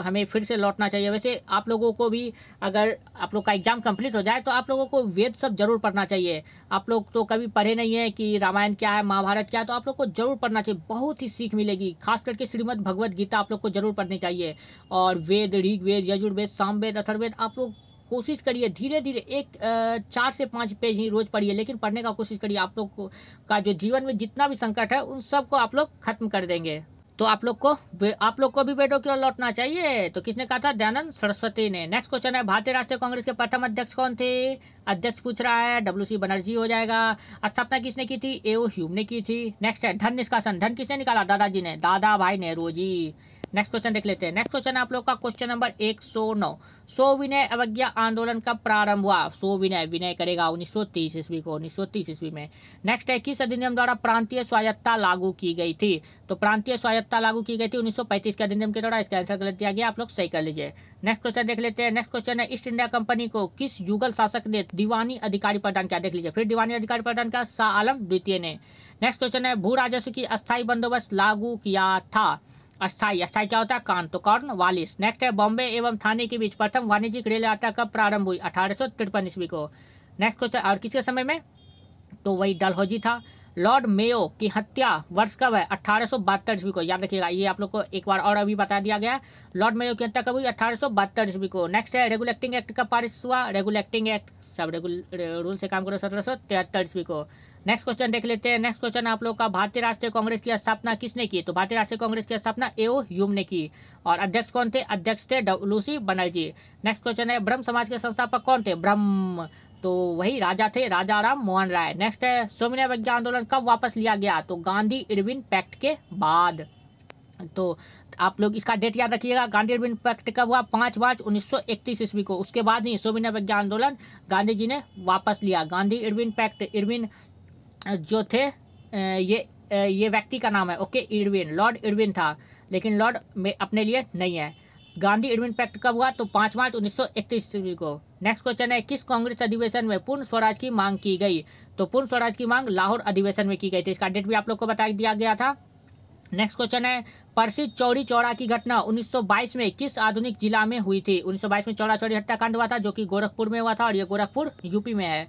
S1: हमें फिर से लौटना चाहिए। वैसे आप लोगों को भी, अगर आप लोग का एग्जाम कंप्लीट हो जाए तो आप लोगों को वेद सब जरूर पढ़ना चाहिए। आप लोग तो कभी पढ़े नहीं है कि रामायण क्या है, महाभारत क्या है, तो आप लोग को जरूर पढ़ना चाहिए, बहुत ही सीख मिलेगी। खास करके श्रीमद् भगवद गीता आप लोग को जरूर पढ़नी चाहिए। और वेद, ऋग्वेद, यजुर्वेद, सामवेद, अथर्ववेद आप लोग कोशिश करिए, धीरे धीरे 4 से 5 पेज ही रोज पढ़िए, लेकिन पढ़ने का कोशिश करिए। आप लोग का जो जीवन में जितना भी संकट है उन सब को आप लोग खत्म कर देंगे। तो आप लोग को भी वेदों की ओर लौटना चाहिए। तो किसने कहा था? दयानंद सरस्वती ने। नेक्स्ट क्वेश्चन है, भारतीय राष्ट्रीय कांग्रेस के प्रथम अध्यक्ष कौन थे? अध्यक्ष पूछ रहा है, WC बनर्जी हो जाएगा। स्थापना किसने की थी? A.O. ह्यूम ने की थी। नेक्स्ट है, धन निष्कासन। धन किसने निकाला? दादाजी ने, दादा भाई नेहरू जी। नेक्स्ट क्वेश्चन देख लेते हैं। नेक्स्ट क्वेश्चन आप लोग का क्वेश्चन नंबर 109। सविनय अवज्ञा आंदोलन कब प्रारंभ हुआ? विनय करेगा 1930 ईस्वी को, 1930 ईस्वी में। नेक्स्ट है, किस अधिनियम द्वारा प्रांतीय स्वायत्तता लागू की गई थी? तो प्रांतीय स्वायत्तता लागू की गई थी 1935 के अधिनियम के द्वारा। इसका आंसर गलत दिया गया, आप लोग सही कर लीजिए। नेक्स्ट क्वेश्चन देख लेते हैं। नेक्स्ट क्वेश्चन है, ईस्ट इंडिया कंपनी को किस युगल शासक ने दीवानी अधिकारी प्रदान किया? देख लीजिए, फिर दीवानी अधिकारी प्रदान किया शाह आलम द्वितीय ने। नेक्स्ट क्वेश्चन है, भू राजस्व की अस्थायी बंदोबस्त लागू किया था। अस्थाई क्या होता है? कान, तो कॉर्नवालिस। नेक्स्ट है, बॉम्बे एवं थाने के बीच प्रथम वाणिज्यिक रेल यात्रा कब प्रारंभ हुई? 1853 ईस्वी को। नेक्स्ट क्वेश्चन, और किसके समय में? तो वही डलहौजी था। लॉर्ड मेयो की हत्या वर्ष कब है? 1872 ईस्वी को। याद रखिएगा, ये आप लोग को एक बार और अभी बता दिया गया। लॉर्ड मेयो की हत्या कब हुई? 1872 ईस्वी को। नेक्स्ट है, रेगुलेटिंग एक्ट कब पारित हुआ? रेगुलेटिंग एक्ट, सब रूल से काम करो, 1773 ईस्वी को। नेक्स्ट क्वेश्चन देख लेते हैं। नेक्स्ट क्वेश्चन आप लोग का, भारतीय राष्ट्रीय कांग्रेस की स्थापना किसने की? तो भारतीय राष्ट्रीय कांग्रेस की स्थापना A.O. ह्यूम ने की। और अध्यक्ष कौन थे? अध्यक्ष थे WC बनर्जी। नेक्स्ट क्वेश्चन है, ब्रह्म समाज के संस्थापक कौन थे? ब्रह्म, तो वही राजा थे, राजा राम मोहन राय। नेक्स्ट है, सविनय अवज्ञा आंदोलन कब वापस लिया गया? तो गांधी इरविन पैक्ट के बाद। तो आप लोग इसका डेट याद रखिएगा। गांधी इरविन पैक्ट कब हुआ? 5 मार्च 1931 ईस्वी को। उसके बाद ही सविनय अवज्ञा आंदोलन गांधी जी ने वापस लिया। गांधी इरविन पैक्ट, इरविन जो थे ये व्यक्ति का नाम है, ओके, इरविन, लॉर्ड इरविन था, लेकिन लॉर्ड में अपने लिए नहीं है। गांधी इरविन पैक्ट कब हुआ? तो 5 मार्च 1931 ईस्वी को। नेक्स्ट क्वेश्चन है, किस कांग्रेस अधिवेशन में पूर्ण स्वराज की मांग की गई? तो पूर्ण स्वराज की मांग लाहौर अधिवेशन में की गई थी। इसका डेट भी आप लोग को बता दिया गया था। नेक्स्ट क्वेश्चन है, प्रसिद्ध चौरी चौरा की घटना 1922 में किस आधुनिक जिला में हुई थी? 1922 में चौरा चौरी हत्याकांड हुआ था, जो कि गोरखपुर में हुआ था, और ये गोरखपुर यूपी में है।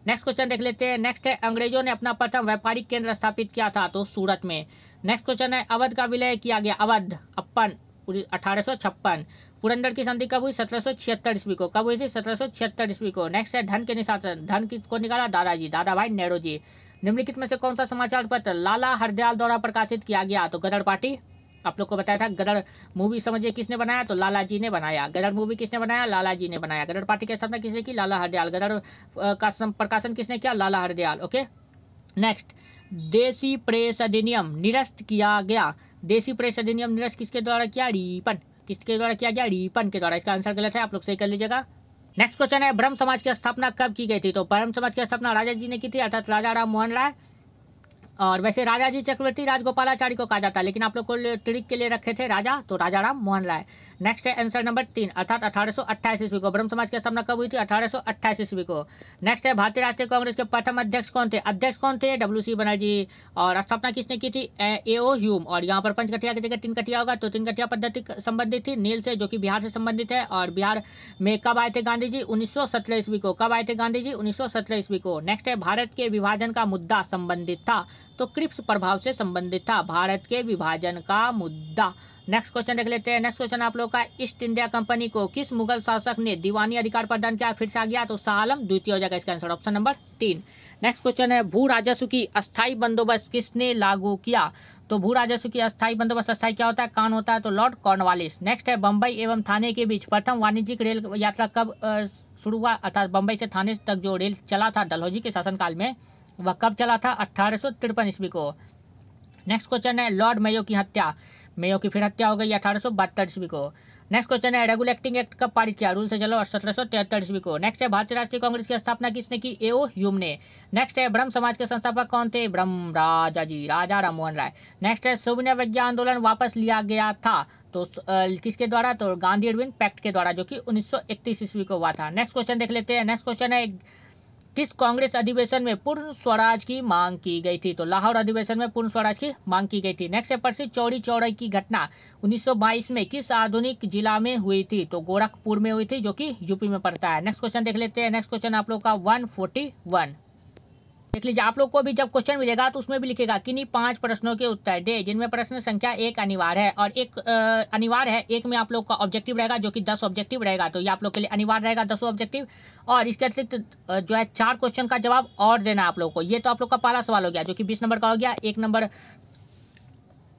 S1: नेक्स्ट क्वेश्चन देख लेते हैं। नेक्स्ट है, अंग्रेजों ने अपना प्रथम व्यापारिक केंद्र स्थापित किया था, तो सूरत में। नेक्स्ट क्वेश्चन है, अवध का विलय किया गया, अवध अपन 1856। पुरंदर की संधि कब हुई? 1776 ईस्वी को। कब हुई थी? 1776 ईस्वी को। नेक्स्ट है, धन के निशासन। धन किसको निकाला? दादाजी, दादा भाई नेहरू जी। निम्नलिखित में से कौन सा समाचार पत्र लाला हरदयाल द्वारा प्रकाशित किया गया? तो गदर पार्टी। आप लोग को बताया था। गदर मूवी समझिए किसने बनाया? तो लाला जी ने बनाया। गदर मूवी किसने बनाया? लाला जी ने बनाया। गदर पार्टी की स्थापना किसने की? लाला हरदयाल। गदर का प्रकाशन किसने किया? लाला हरदयाल, ओके। नेक्स्ट, देसी प्रेस अधिनियम निरस्त किया गया। देसी प्रेस अधिनियम निरस्त किसके द्वारा किया? रिपन। किसके द्वारा किया गया? रिपन के द्वारा। इसका आंसर गलत है, आप लोग सही कर लीजिएगा। नेक्स्ट क्वेश्चन है, ब्रह्म समाज की स्थापना कब की गई थी? तो ब्रह्म समाज की स्थापना राजा जी ने की थी, अर्थात राजा राम मोहन राय। और वैसे राजा जी चक्रवर्ती राजगोपालाचारी को कहा जाता है, लेकिन आप लोग को ट्रिक के लिए रखे थे राजा, तो राजा राम मोहन राय। नेक्स्ट है आंसर नंबर 3, अर्थात 1828 ईस्वी को। ब्रह्म समाज की स्थापना कब हुई थी? 1828 ईस्वी को। नेक्स्ट है, भारतीय राष्ट्रीय कांग्रेस के प्रथम अध्यक्ष कौन थे? अध्यक्ष कौन थे? WC बनर्जी। और स्थापना किसने की थी? A.O. ह्यूम। और यहाँ पर पंचकठिया की जगह 3 कठिया होगा, तो 3 कठिया पद्धति संबंधित थी नील से, जो कि बिहार से संबंधित है। और बिहार में कब आए थे गांधी जी? 1917 ईस्वी को। कब आए थे गांधी जी? 1917 ईस्वी को। नेक्स्ट है, भारत के विभाजन का मुद्दा संबंधित था, तो क्रिप्स प्रभाव से संबंधित था भारत के विभाजन का मुद्दा। नेक्स्ट क्वेश्चन देख लेते हैं। नेक्स्ट क्वेश्चन आप लोग का, ईस्ट इंडिया कंपनी को किस मुगल शासक ने दीवानी अधिकार प्रदान किया? फिर से आ गया, तो शाह आलम द्वितीय हो जाएगा इसका answer, option number 3। Next question है भू राजस्व की अस्थायी बंदोबस्त किसने लागू किया? तो भू राजस्व की अस्थायी बंदोबस्त, अस्थायी क्या होता है? कौन होता है? तो लॉर्ड कॉर्नवालिस। नेक्स्ट है बम्बई एवं थाने के बीच प्रथम वाणिज्यिक रेल यात्रा कब शुरू हुआ? अर्थात बम्बई से थाने तक जो रेल चला था डलहौजी के शासनकाल में, वह कब चला था? 1853 ईस्वी को। नेक्स्ट क्वेश्चन है लॉर्ड मेयो की हत्या, मेयो की फिर हत्या हो गई 1872 ईस्वी को। नेक्स्ट क्वेश्चन है रेगुलेटिंग एक्ट कब पारित किया? रूल से चलो 1773 ईस्वी को। नेक्स्ट है भारतीय राष्ट्रीय कांग्रेस की स्थापना किसने की? ए.ओ. ह्यूम ने। नेक्स्ट है ब्रह्म समाज के संस्थापक कौन थे? ब्रह्म राजा जी, राजा राम मोहन राय। नेक्स्ट है सुविनय विज्ञान आंदोलन वापस लिया गया था तो किसके द्वारा? तो गांधी एडविन पैक्ट के द्वारा, जो कि 1931 ईस्वी को हुआ था। नेक्स्ट क्वेश्चन देख लेते हैं। नेक्स्ट क्वेश्चन है किस कांग्रेस अधिवेशन में पूर्ण स्वराज की मांग की गई थी? तो लाहौर अधिवेशन में पूर्ण स्वराज की मांग की गई थी। नेक्स्ट है प्रसिद्ध चौरी चौराई की घटना 1922 में किस आधुनिक जिला में हुई थी? तो गोरखपुर में हुई थी, जो कि यूपी में पड़ता है। नेक्स्ट क्वेश्चन देख लेते हैं। नेक्स्ट क्वेश्चन आप लोग का 141 देख लीजिए। आप लोग को भी जब क्वेश्चन मिलेगा तो उसमें भी लिखेगा किन्हीं 5 प्रश्नों के उत्तर दे, जिनमें प्रश्न संख्या 1 अनिवार्य है और एक अनिवार्य है, एक में आप लोग का ऑब्जेक्टिव रहेगा जो कि 10 ऑब्जेक्टिव रहेगा। तो ये आप लोग के लिए अनिवार्य रहेगा 10 ऑब्जेक्टिव, और इसके अतिरिक्त जो है 4 क्वेश्चन का जवाब और देना आप लोग को। ये तो आप लोग का पहला सवाल हो गया जो कि 20 नंबर का हो गया। 1 नंबर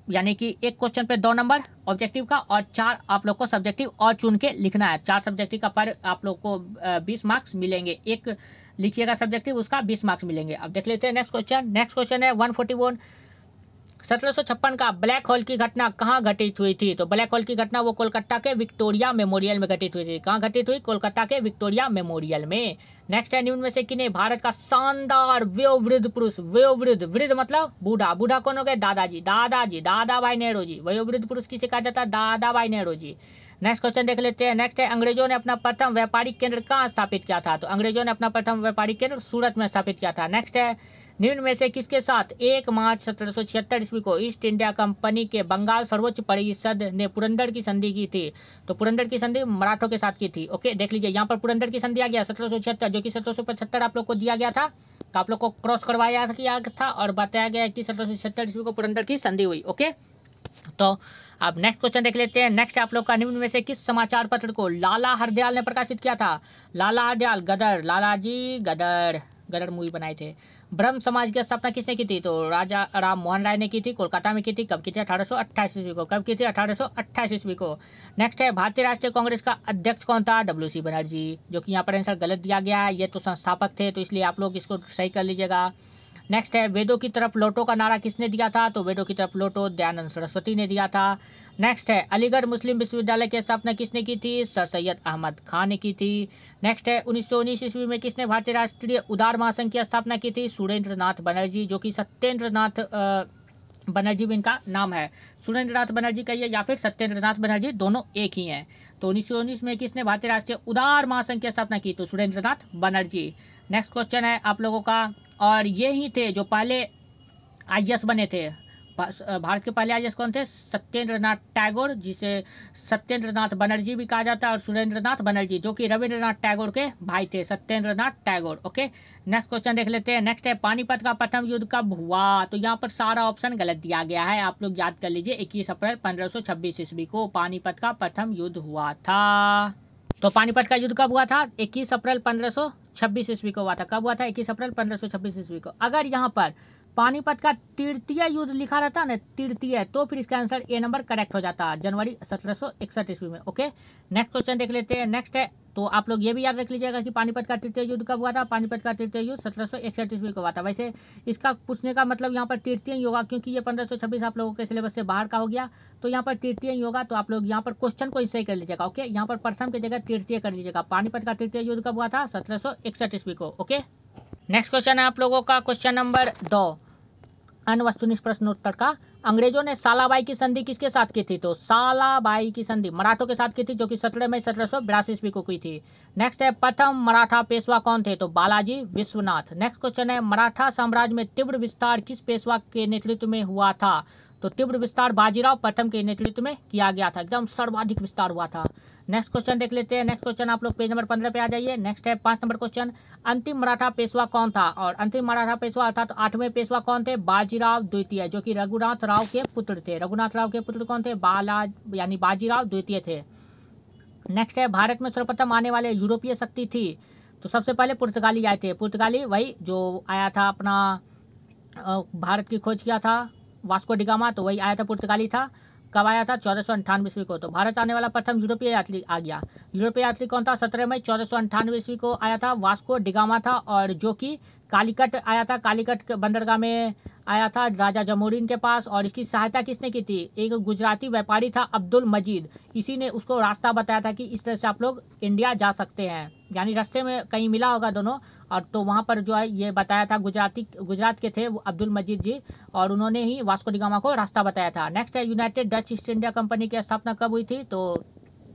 S1: यानी कि एक क्वेश्चन पे 2 नंबर ऑब्जेक्टिव का और 4 आप लोग को सब्जेक्टिव और चुन के लिखना है। 4 सब्जेक्टिव का पर आप लोग को 20 मार्क्स मिलेंगे। एक लिखिएगा सब्जेक्टिव, उसका 20 मार्क्स मिलेंगे। अब देख लेते हैं नेक्स्ट क्वेश्चन। नेक्स्ट क्वेश्चन है 141 1756 का ब्लैक होल की घटना कहाँ घटित हुई थी? तो ब्लैक होल की घटना वो कोलकाता के विक्टोरिया मेमोरियल में घटित हुई थी। कहाँ घटित हुई? कोलकाता के विक्टोरिया मेमोरियल में। नेक्स्ट है निम्न में से किन्हें भारत का शानदार वयोवृद्ध पुरुष, वयोवृद्ध, वृद्ध मतलब बूढ़ा, बूढ़ा कौन हो गए? दादाजी, दादाजी, दादा भाई नेहरू जी। वयोवृद्ध पुरुष किसे कहा जाता है? दादा भाई नेहरू जी। नेक्स्ट क्वेश्चन देख लेते हैं। नेक्स्ट है अंग्रेजों ने अपना प्रथम व्यापारिक केंद्र कहाँ स्थापित किया था? तो अंग्रेजों ने अपना प्रथम व्यापारिक केंद्र सूरत में स्थापित किया था। नेक्स्ट है निम्न में से किसके साथ 1 मार्च 1776 ईस्वी को ईस्ट इंडिया कंपनी के बंगाल सर्वोच्च परिषद ने पुरंदर की संधि की थी? तो पुरंदर की संधि मराठों के साथ की थी। ओके, देख लीजिए यहाँ पर पुरंदर की संधि आ गया 1776, जो कि 1775 आप लोग को दिया गया था। तो आप लोग को क्रॉस करवाया गया था और बताया गया कि 1776 ईस्वी को पुरंदर की संधि हुई। ओके, तो अब नेक्स्ट क्वेश्चन देख लेते हैं। नेक्स्ट आप लोग का निम्न में से किस समाचार पत्र को लाला हरदयाल ने प्रकाशित किया था? लाला हरदयाल, गदर, लालाजी गदर, गदर मूवी बनाए थे। ब्रह्म समाज की स्थापना किसने की थी? तो राजा राम मोहन राय ने की थी। कोलकाता में की थी। कब की थी? 1828 ईस्वी को। कब की थी? 1828 ईस्वी को। नेक्स्ट है भारतीय राष्ट्रीय कांग्रेस का अध्यक्ष कौन था? WC बनर्जी, जो कि यहाँ पर आंसर गलत दिया गया है। ये तो संस्थापक थे, तो इसलिए आप लोग इसको सही कर लीजिएगा। नेक्स्ट है वेदों की तरफ लौटो का नारा किसने दिया था? तो वेदों की तरफ लौटो दयानंद सरस्वती ने दिया था। नेक्स्ट है अलीगढ़ मुस्लिम विश्वविद्यालय की स्थापना किसने की थी? सर सैयद अहमद खान ने की थी। नेक्स्ट है 1919 ईस्वी में किसने भारतीय राष्ट्रीय उदार महासंघ की स्थापना की थी? सुरेंद्र नाथ बनर्जी, जो कि सत्येंद्र नाथ बनर्जी भी इनका नाम है। सुरेंद्र नाथ बनर्जी कहिए या फिर सत्येंद्र नाथ बनर्जी, दोनों एक ही हैं। तो 1919 में किसने भारतीय राष्ट्रीय उदार महासंघ की स्थापना की? तो सुरेंद्र नाथ बनर्जी। नेक्स्ट क्वेश्चन है आप लोगों का, और ये ही थे जो पहले IAS बने थे। भारत के पहले IAS कौन थे? सत्येंद्र नाथ टैगोर, जिसे सत्येंद्र नाथ बनर्जी भी कहा जाता है, और सुरेंद्र नाथ बनर्जी, जो कि रविंद्रनाथ टैगोर के भाई थे, Satyendra Nath Tagore. Okay, next question देख लेते हैं। नेक्स्ट है पानीपत का प्रथम युद्ध कब हुआ? तो यहाँ पर सारा ऑप्शन गलत दिया गया है, आप लोग याद कर लीजिए। 21 अप्रैल 1526 ईस्वी को पानीपत का प्रथम युद्ध हुआ था। तो पानीपत का युद्ध कब हुआ था? 21 अप्रैल 1526 ईस्वी को हुआ था। कब हुआ था? 21 अप्रैल 1526 ईस्वी को। अगर यहाँ पर पानीपत का तृतीय युद्ध लिखा रहता ना, तृतीय, तो फिर इसका आंसर ए नंबर करेक्ट हो जाता, जनवरी 1761 ईस्वी में। ओके, नेक्स्ट क्वेश्चन देख लेते हैं। नेक्स्ट है, तो आप लोग ये भी याद रख लीजिएगा कि पानीपत का तृतीय युद्ध कब हुआ था? पानीपत का तृतीय युद्ध 1761 ईस्वी को हुआ था। वैसे इसका पूछने का मतलब यहाँ पर तृतीय ही होगा, क्योंकि ये 1526 आप लोगों के सिलेबस से बाहर का हो गया, तो यहाँ पर तृतीय ही होगा। तो आप लोग यहाँ पर क्वेश्चन को सही कर लीजिएगा। ओके, यहाँ पर प्रथम की जगह तृतीय कर लीजिएगा। पानीपत का तृतीय युद्ध कब हुआ था? 1761 ईस्वी को। ओके, नेक्स्ट क्वेश्चन है आप लोगों का क्वेश्चन नंबर 2, अन्य वस्तुनिष्ठ प्रश्नोत्तर का। अंग्रेजों ने सालाबाई की संधि किसके साथ की थी? तो सालाबाई की संधि मराठों के साथ की थी, जो कि 17 मई 1782 ईस्वी को की थी। नेक्स्ट है प्रथम मराठा पेशवा कौन थे? तो बालाजी विश्वनाथ। नेक्स्ट क्वेश्चन है मराठा साम्राज्य में तीव्र विस्तार किस पेशवा के नेतृत्व में हुआ था? तो तीव्र विस्तार बाजीराव प्रथम के नेतृत्व में किया गया था, एकदम सर्वाधिक विस्तार हुआ था। नेक्स्ट क्वेश्चन देख लेते हैं। नेक्स्ट क्वेश्चन आप लोग पेज नंबर 15 पे आ जाइए। नेक्स्ट है 5 नंबर क्वेश्चन, अंतिम मराठा पेशवा कौन था? और अंतिम मराठा पेशवा अर्थात 8वें पेशवा कौन थे? बाजीराव द्वितीय, जो कि रघुनाथ राव के पुत्र थे। रघुनाथ राव के पुत्र कौन थे? यानी बाजीराव द्वितीय थे। नेक्स्ट है भारत में सर्वप्रथम आने वाले यूरोपीय शक्ति थी? तो सबसे पहले पुर्तगाली आए थे। पुर्तगाली वही जो आया था अपना भारत की खोज किया था वास्को डिगामा, तो वही आया था, पुर्तगाली था। कब आया था? 1498 ईस्वी को। तो भारत आने वाला प्रथम यूरोपीय यात्री आ गया। यूरोपीय यात्री कौन था? 17 मई 1498 ईस्वी को आया था, वास्को डिगामा था, और जो कि कालीकट आया था। कालीकट बंदरगाह में आया था राजा जमोरिन के पास। और इसकी सहायता किसने की थी? एक गुजराती व्यापारी था अब्दुल मजीद। इसी ने उसको रास्ता बताया था कि इस तरह से आप लोग इंडिया जा सकते हैं, यानी रास्ते में कहीं मिला होगा दोनों। और तो वहाँ पर जो है ये बताया था, गुजरात के थे वो अब्दुल मजीद जी, और उन्होंने ही वास्को डी गामा को रास्ता बताया था। नेक्स्ट है United Dutch east India company की स्थापना कब हुई थी? तो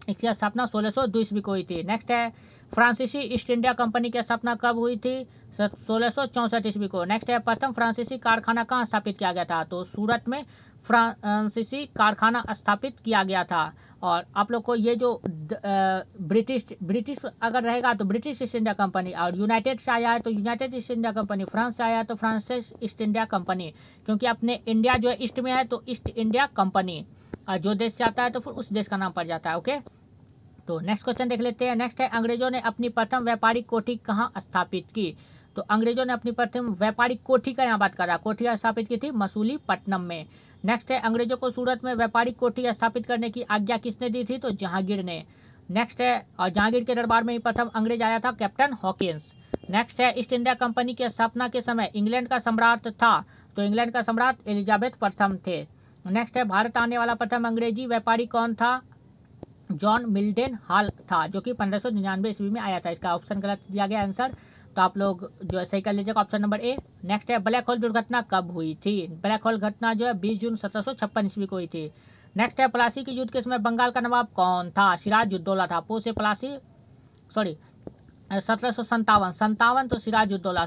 S1: इसकी स्थापना 1602 ईस्वी को हुई थी। नेक्स्ट है फ्रांसीसी ईस्ट इंडिया कंपनी की स्थापना कब हुई थी? 1664 ईस्वी को। नेक्स्ट है प्रथम फ्रांसीसी कारखाना कहाँ स्थापित किया गया था? तो सूरत में फ्रांसीसी कारखाना स्थापित किया गया था। और आप लोग को ये जो ब्रिटिश अगर रहेगा तो ब्रिटिश ईस्ट इंडिया कंपनी, और यूनाइटेड से आया है तो United east India company, France से आया है तो फ्रांसिस ईस्ट इंडिया कंपनी, क्योंकि अपने इंडिया जो है ईस्ट में है तो ईस्ट इंडिया कंपनी, और जो देश से आता है तो फिर उस देश का नाम पड़ जाता है। ओके, तो नेक्स्ट क्वेश्चन देख लेते हैं। नेक्स्ट है अंग्रेजों ने अपनी प्रथम व्यापारिक कोठी कहाँ स्थापित की? तो अंग्रेजों ने अपनी प्रथम व्यापारिक कोठी का यहाँ बात करा, कोठी स्थापित की थी मसूलीपट्टनम में। नेक्स्ट है अंग्रेजों को सूरत में व्यापारिक कोठी स्थापित करने की आज्ञा किसने दी थी? तो जहांगीर ने। नेक्स्ट है, और जहांगीर के दरबार में ही प्रथम अंग्रेज आया था कैप्टन हॉकिंस। नेक्स्ट है ईस्ट इंडिया कंपनी की स्थापना के समय इंग्लैंड का सम्राट था, तो इंग्लैंड का सम्राट एलिजाबेथ प्रथम थे। नेक्स्ट है भारत आने वाला प्रथम अंग्रेजी व्यापारी कौन था? जॉन मिल्डन हॉल था, जो कि 1599 ईस्वी में आया था। इसका ऑप्शन गलत दिया गया आंसर, तो आप लोग जो है सही कर लीजिएगा, ऑप्शन नंबर ए। नेक्स्ट है ब्लैक होल दुर्घटना कब हुई थी? ब्लैक होल घटना जो है 20 जून 1756 ईस्वी को हुई थी। नेक्स्ट है प्लासी की युद्ध के समय बंगाल का नवाब कौन था? सिराजुद्दौला था। पोसे प्लासी 1757 तो सिराजुद्दौला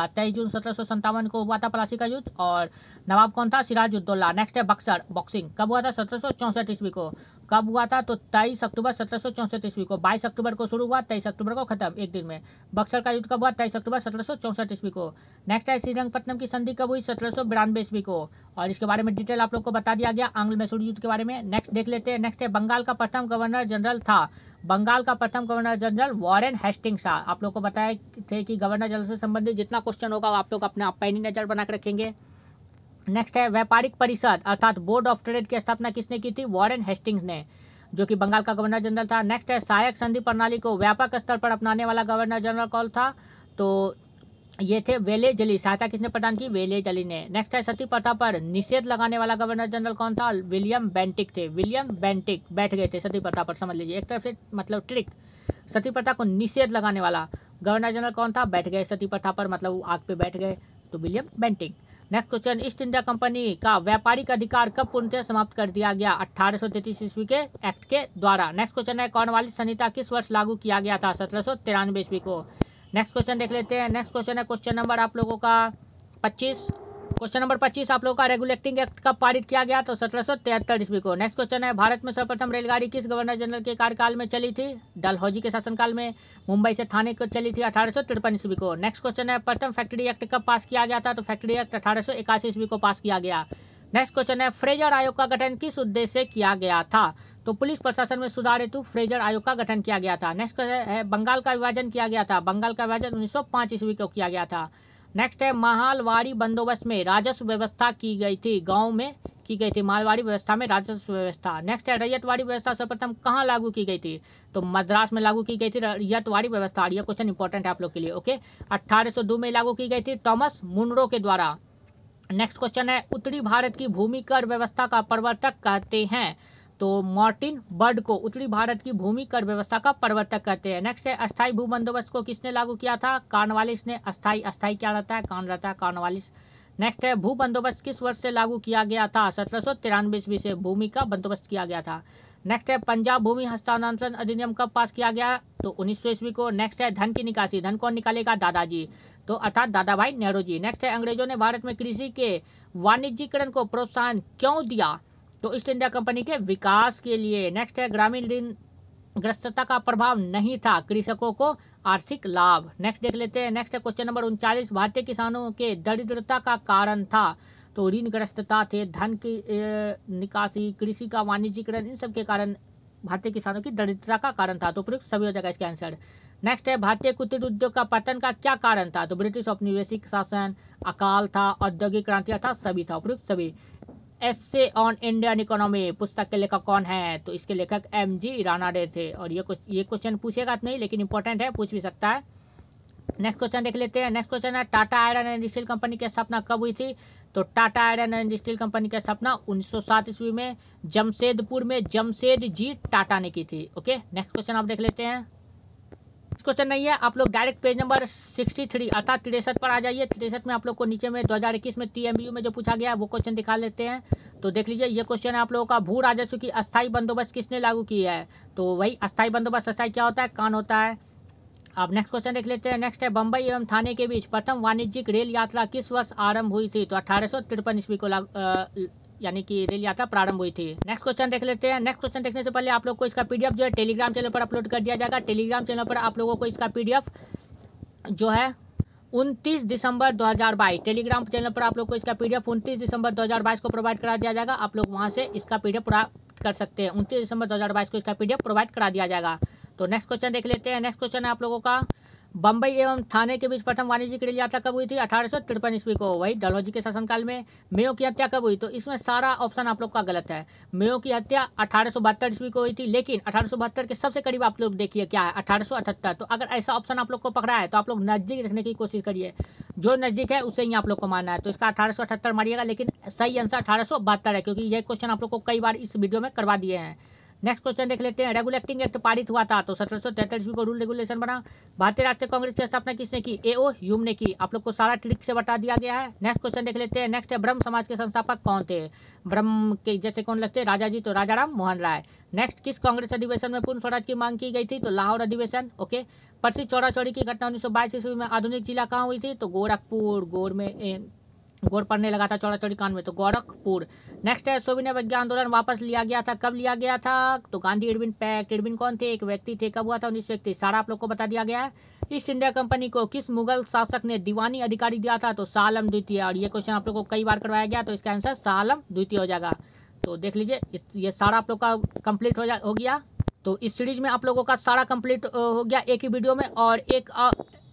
S1: 23 जून 1757 को हुआ था प्लासी का युद्ध, और नवाब कौन था? सिराजुद्दौला। नेक्स्ट है बक्सर बॉक्सिंग कब हुआ था? 1764 ईस्वी को। कब हुआ था? तो 23 अक्टूबर 1764 ईस्वी को। 22 अक्टूबर को शुरू हुआ, 23 अक्टूबर को खत्म, एक दिन में। बक्सर का युद्ध कब हुआ? 23 अक्टूबर 1764 ईस्वी को। नेक्स्ट है श्रीरंगपट्टनम की संधि कब हुई? 1792 ईस्वी को, और इसके बारे में डिटेल आप लोग को बता दिया गया आंग्ल मैसूर युद्ध के बारे में। नेक्स्ट देख लेते हैं। नेक्स्ट है बंगाल का प्रथम गवर्नर जनरल था। बंगाल का प्रथम गवर्नर जनरल वॉरेन हेस्टिंग्स था। आप लोग को बताया थे कि गवर्नर जनरल से संबंधित जितना क्वेश्चन होगा आप लोग अपने पैनी नजर बना के रखेंगे। नेक्स्ट है व्यापारिक परिषद अर्थात बोर्ड ऑफ ट्रेड की स्थापना किसने की थी? वॉरेन हेस्टिंग्स ने, जो कि बंगाल का गवर्नर जनरल था। नेक्स्ट है सहायक संधि प्रणाली को व्यापक स्तर पर अपनाने वाला गवर्नर जनरल कौन था? तो ये थे वेलेजली। सहायता किसने प्रदान की? वेलेजली ने। नेक्स्ट है सती प्रथा पर निषेध लगाने वाला गवर्नर जनरल कौन था? विलियम बेंटिक थे। विलियम बेंटिक बैठ गए थे सती प्रथा पर, समझ लीजिए एक तरफ से मतलब ट्रिक। सती प्रथा को निषेध लगाने वाला गवर्नर जनरल कौन था? बैठ गए सती प्रथा पर, मतलब वो आग पे बैठ गए, तो William Bentinck. Next question, east India company का व्यापारिक अधिकार कब पूर्णतः समाप्त कर दिया गया? 1833 ईस्वी के एक्ट के द्वारा। नेक्स्ट क्वेश्चन है कॉर्नवालिस संहिता किस वर्ष लागू किया गया था? 1793 ईस्वी को। नेक्स्ट क्वेश्चन देख लेते हैं। नेक्स्ट क्वेश्चन है क्वेश्चन नंबर आप लोगों का 25। क्वेश्चन नंबर 25 आप लोगों का रेगुलेटिंग एक्ट कब पारित किया गया? तो 1773 ईस्वी को। नेक्स्ट क्वेश्चन है भारत में सर्वप्रथम रेलगाड़ी किस गवर्नर जनरल के कार्यकाल में चली थी? डलहौजी के शासनकाल में। मुंबई से थाने को चली थी 1853 ईस्वी को। नेक्स्ट क्वेश्चन है प्रथम फैक्ट्री एक्ट कब पास किया गया था? तो फैक्ट्री एक्ट 1881 ईस्वी को पास किया गया। नेक्स्ट क्वेश्चन है फ्रेजर आयोग का गठन किस उद्देश्य से किया गया था? तो पुलिस प्रशासन में सुधार हेतु फ्रेजर आयोग का गठन किया गया था। नेक्स्ट है बंगाल का विभाजन किया गया था। बंगाल का विभाजन 1905 ईस्वी को किया गया था। नेक्स्ट है माहलवाड़ी बंदोबस्त में राजस्व व्यवस्था की गई थी, गांव में की गई थी माहलवाड़ी व्यवस्था में राजस्व व्यवस्था। नेक्स्ट है रैयतवाड़ी व्यवस्था सर्वप्रथम कहाँ लागू की गई थी? तो मद्रास में लागू की गई थी रैयतवाड़ी व्यवस्था। यह क्वेश्चन इंपॉर्टेंट है आप लोग के लिए। ओके, 1802 में लागू की गई थी टॉमस मुनरो के द्वारा। नेक्स्ट क्वेश्चन है उत्तरी भारत की भूमि कर व्यवस्था का प्रवर्तक कहते हैं? तो मार्टिन बर्ड को उत्तरी भारत की भूमि कर व्यवस्था का प्रवर्तक कहते हैं। नेक्स्ट है अस्थायी भू बंदोबस्त को किसने लागू किया था? कॉर्नवालिस ने। अस्थायी क्या रहता है? कौन रहता है? कॉर्नवालिस। नेक्स्ट है भू बंदोबस्त किस वर्ष से लागू किया गया था? 1793 ईस्वी से भूमि का बंदोबस्त किया गया था। नेक्स्ट है पंजाब भूमि हस्तांतरण अधिनियम कब पास किया गया? तो 1900 ईस्वी को। नेक्स्ट है धन की निकासी, धन कौन निकालेगा? दादाजी, तो अर्थात दादा भाई नेहरू जी। नेक्स्ट है अंग्रेजों ने भारत में कृषि के वाणिज्यीकरण को प्रोत्साहन क्यों दिया? तो ईस्ट इंडिया कंपनी के विकास के लिए। नेक्स्ट है ग्रामीण ऋणग्रस्तता का प्रभाव नहीं था, कृषकों को आर्थिक लाभ। नेक्स्ट देख लेते हैं। नेक्स्ट है क्वेश्चन नंबर 39 भारतीय किसानों के दरिद्रता का कारण था? तो ऋणग्रस्तता थे, धन की निकासी, कृषि का वाणिज्यीकरण, इन सब के कारण भारतीय किसानों की दरिद्रता का कारण था। तो प्रयुक्त सभी हो जाएगा इसका आंसर। नेक्स्ट है भारतीय कुटीर उद्योग का पतन का क्या कारण था? तो ब्रिटिश औपनिवेशिक शासन, अकाल था, औद्योगिक क्रांति था, सभी था, उपयुक्त सभी। एस्से ऑन इंडियन इकोनॉमी पुस्तक के लेखक कौन है? तो इसके लेखक MG रानाडे थे। और ये क्वेश्चन पूछेगा तो नहीं, लेकिन इंपॉर्टेंट है, पूछ भी सकता है। नेक्स्ट क्वेश्चन देख लेते हैं। नेक्स्ट क्वेश्चन है Tata iron and steel company की स्थापना कब हुई थी? तो Tata iron and steel company की स्थापना 1907 ईस्वी में जमशेदपुर में जमशेद जी टाटा ने की थी। ओके, नेक्स्ट क्वेश्चन आप देख लेते हैं। क्वेश्चन नहीं है, आप लोग डायरेक्ट पेज नंबर 63 अर्थात 63 पर आ जाइए। 63 में आप लोग को नीचे में 2021 में TMBU में जो पूछा गया है वो क्वेश्चन दिखा लेते हैं। तो देख लीजिए, ये क्वेश्चन है आप लोगों का, भू राजस्व की अस्थायी बंदोबस्त किसने लागू की है? तो वही अस्थायी बंदोबस्त, अस्थायी क्या होता है? कान होता है। अब नेक्स्ट क्वेश्चन देख लेते हैं। नेक्स्ट है बम्बई एवं थाने के बीच प्रथम वाणिज्यिक रेल यात्रा किस वर्ष आरंभ हुई थी? तो 1853 ईस्वी को यानी कि रेल यात्रा प्रारंभ हुई थी। नेक्स्ट क्वेश्चन देख लेते हैं। नेक्स्ट क्वेश्चन देखने से पहले आप लोग को इसका PDF जो है टेलीग्राम चैनल पर अपलोड कर दिया जाएगा। टेलीग्राम चैनल पर आप लोगों को इसका PDF जो है 29 दिसंबर 2022 टेलीग्राम चैनल पर आप लोग को इसका PDF 29 दिसंबर 2022 को प्रोवाइड करा दिया जाएगा। आप लोग वहां से इसका PDF प्राप्त कर सकते हैं। 29 दिसंबर 2022 को इसका PDF प्रोवाइड करा दिया जाएगा। तो नेक्स्ट क्वेश्चन देख लेते हैं। नेक्स्ट क्वेश्चन है आप लोगों का, बम्बई एवं थाने के बीच प्रथम वाणिज्यिक रेल यात्रा कब हुई थी? 1853 ईस्वी को, वही डलहौजी के शासनकाल में। मेयो की हत्या कब हुई? तो इसमें सारा ऑप्शन आप लोग का गलत है। मेयो की हत्या 1872 ईस्वी को हुई थी, लेकिन 1872 के सबसे करीब आप लोग देखिए क्या है, 1878। तो अगर ऐसा ऑप्शन आप लोग को पकड़ा है तो आप लोग नजदीक रखने की कोशिश करिए, जो नजदीक है उससे ही आप लोग को मानना है। तो इसका 1878 मारिएगा, लेकिन सही आंसर 1872 है, क्योंकि यह क्वेश्चन आप लोग को कई बार इस वीडियो में करवा दिए हैं। नेक्स्ट क्वेश्चन देख लेते हैं। रेगुलेटिंग एक्ट पारित हुआ था तो 1773 ईस्वी को रूल रेगुलेशन बना। भारतीय राष्ट्रीय कांग्रेस की स्थापना किसने की? A.O. ह्यूम ने की। आप लोग को सारा ट्रिक से बता दिया गया है। नेक्स्ट क्वेश्चन देख लेते हैं। नेक्स्ट है ब्रह्म समाज के संस्थापक कौन थे? ब्रह्म के जैसे कौन लगते हैं? राजा जी, तो राजा राम मोहन राय। नेक्स्ट, किस कांग्रेस अधिवेशन में पूर्ण स्वराज की मांग की गई थी? तो लाहौर अधिवेशन। ओके, प्रसिद्ध चौरा चौरी की घटना 1922 ईस्वी में आधुनिक जिला कहाँ हुई थी? तो गोरखपुर। गोड़ पड़ने लगा था चौरा चौरी कांड में, तो गोरखपुर। नेक्स्ट है सविनय अवज्ञा आंदोलन वापस लिया गया था, कब लिया गया था? तो गांधी इरविन पैक्ट। इरविन कौन थे? एक व्यक्ति थे। कब हुआ था? 1931। सारा आप लोग को बता दिया गया है। ईस्ट इंडिया कंपनी को किस मुगल शासक ने दीवानी अधिकारी दिया था? तो शाह आलम द्वितीय। और ये क्वेश्चन आप लोग को कई बार करवाया गया, तो इसका आंसर शाह आलम द्वितीय हो जाएगा। तो देख लीजिए, ये सारा आप लोग का कंप्लीट हो गया। तो इस सीरीज में आप लोगों का सारा कंप्लीट हो गया एक ही वीडियो में। और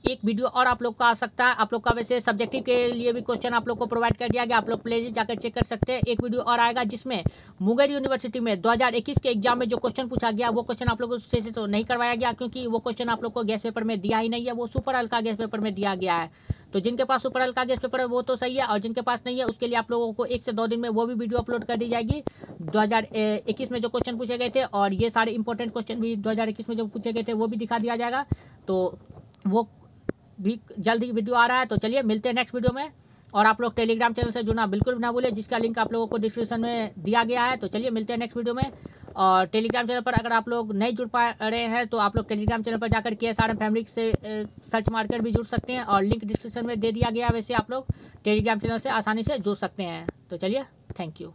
S1: एक वीडियो और आप लोग का आ सकता है। आप लोग का वैसे सब्जेक्टिव के लिए भी क्वेश्चन आप लोग को प्रोवाइड कर दिया गया, आप लोग प्लेलिस्ट जाकर चेक कर सकते हैं। एक वीडियो और आएगा जिसमें मुंगेर यूनिवर्सिटी में 2021 के एग्जाम में जो क्वेश्चन पूछा गया वो क्वेश्चन आप लोगों से तो नहीं करवाया गया, क्योंकि वो क्वेश्चन आप लोग को गैस पेपर में दिया ही नहीं है, वो सुपर हल्का गैस पेपर में दिया गया है। तो जिनके पास सुपर हल्का गैस पेपर है वो तो सही है, और जिनके पास नहीं है उसके लिए आप लोगों को 1 से 2 दिन में वो भी वीडियो अपलोड कर दी जाएगी। 2021 में जो क्वेश्चन पूछे गए थे और ये सारे इंपॉर्टेंट क्वेश्चन भी 2021 में जो पूछे गए थे वो भी दिखा दिया जाएगा। तो वो भी जल्द ही वीडियो आ रहा है। तो चलिए मिलते हैं नेक्स्ट वीडियो में। और आप लोग टेलीग्राम चैनल से जुड़ना बिल्कुल भी ना भूलें, जिसका लिंक आप लोगों को डिस्क्रिप्शन में दिया गया है। तो चलिए मिलते हैं नेक्स्ट वीडियो में। और टेलीग्राम चैनल पर अगर आप लोग नहीं जुड़ पा रहे हैं तो आप लोग टेलीग्राम चैनल पर जाकर KSRM फैमिली से सर्च मारकर भी जुड़ सकते हैं, और लिंक डिस्क्रिप्शन में दे दिया गया है। वैसे आप लोग टेलीग्राम चैनल से आसानी से जुड़ सकते हैं। तो चलिए, थैंक यू।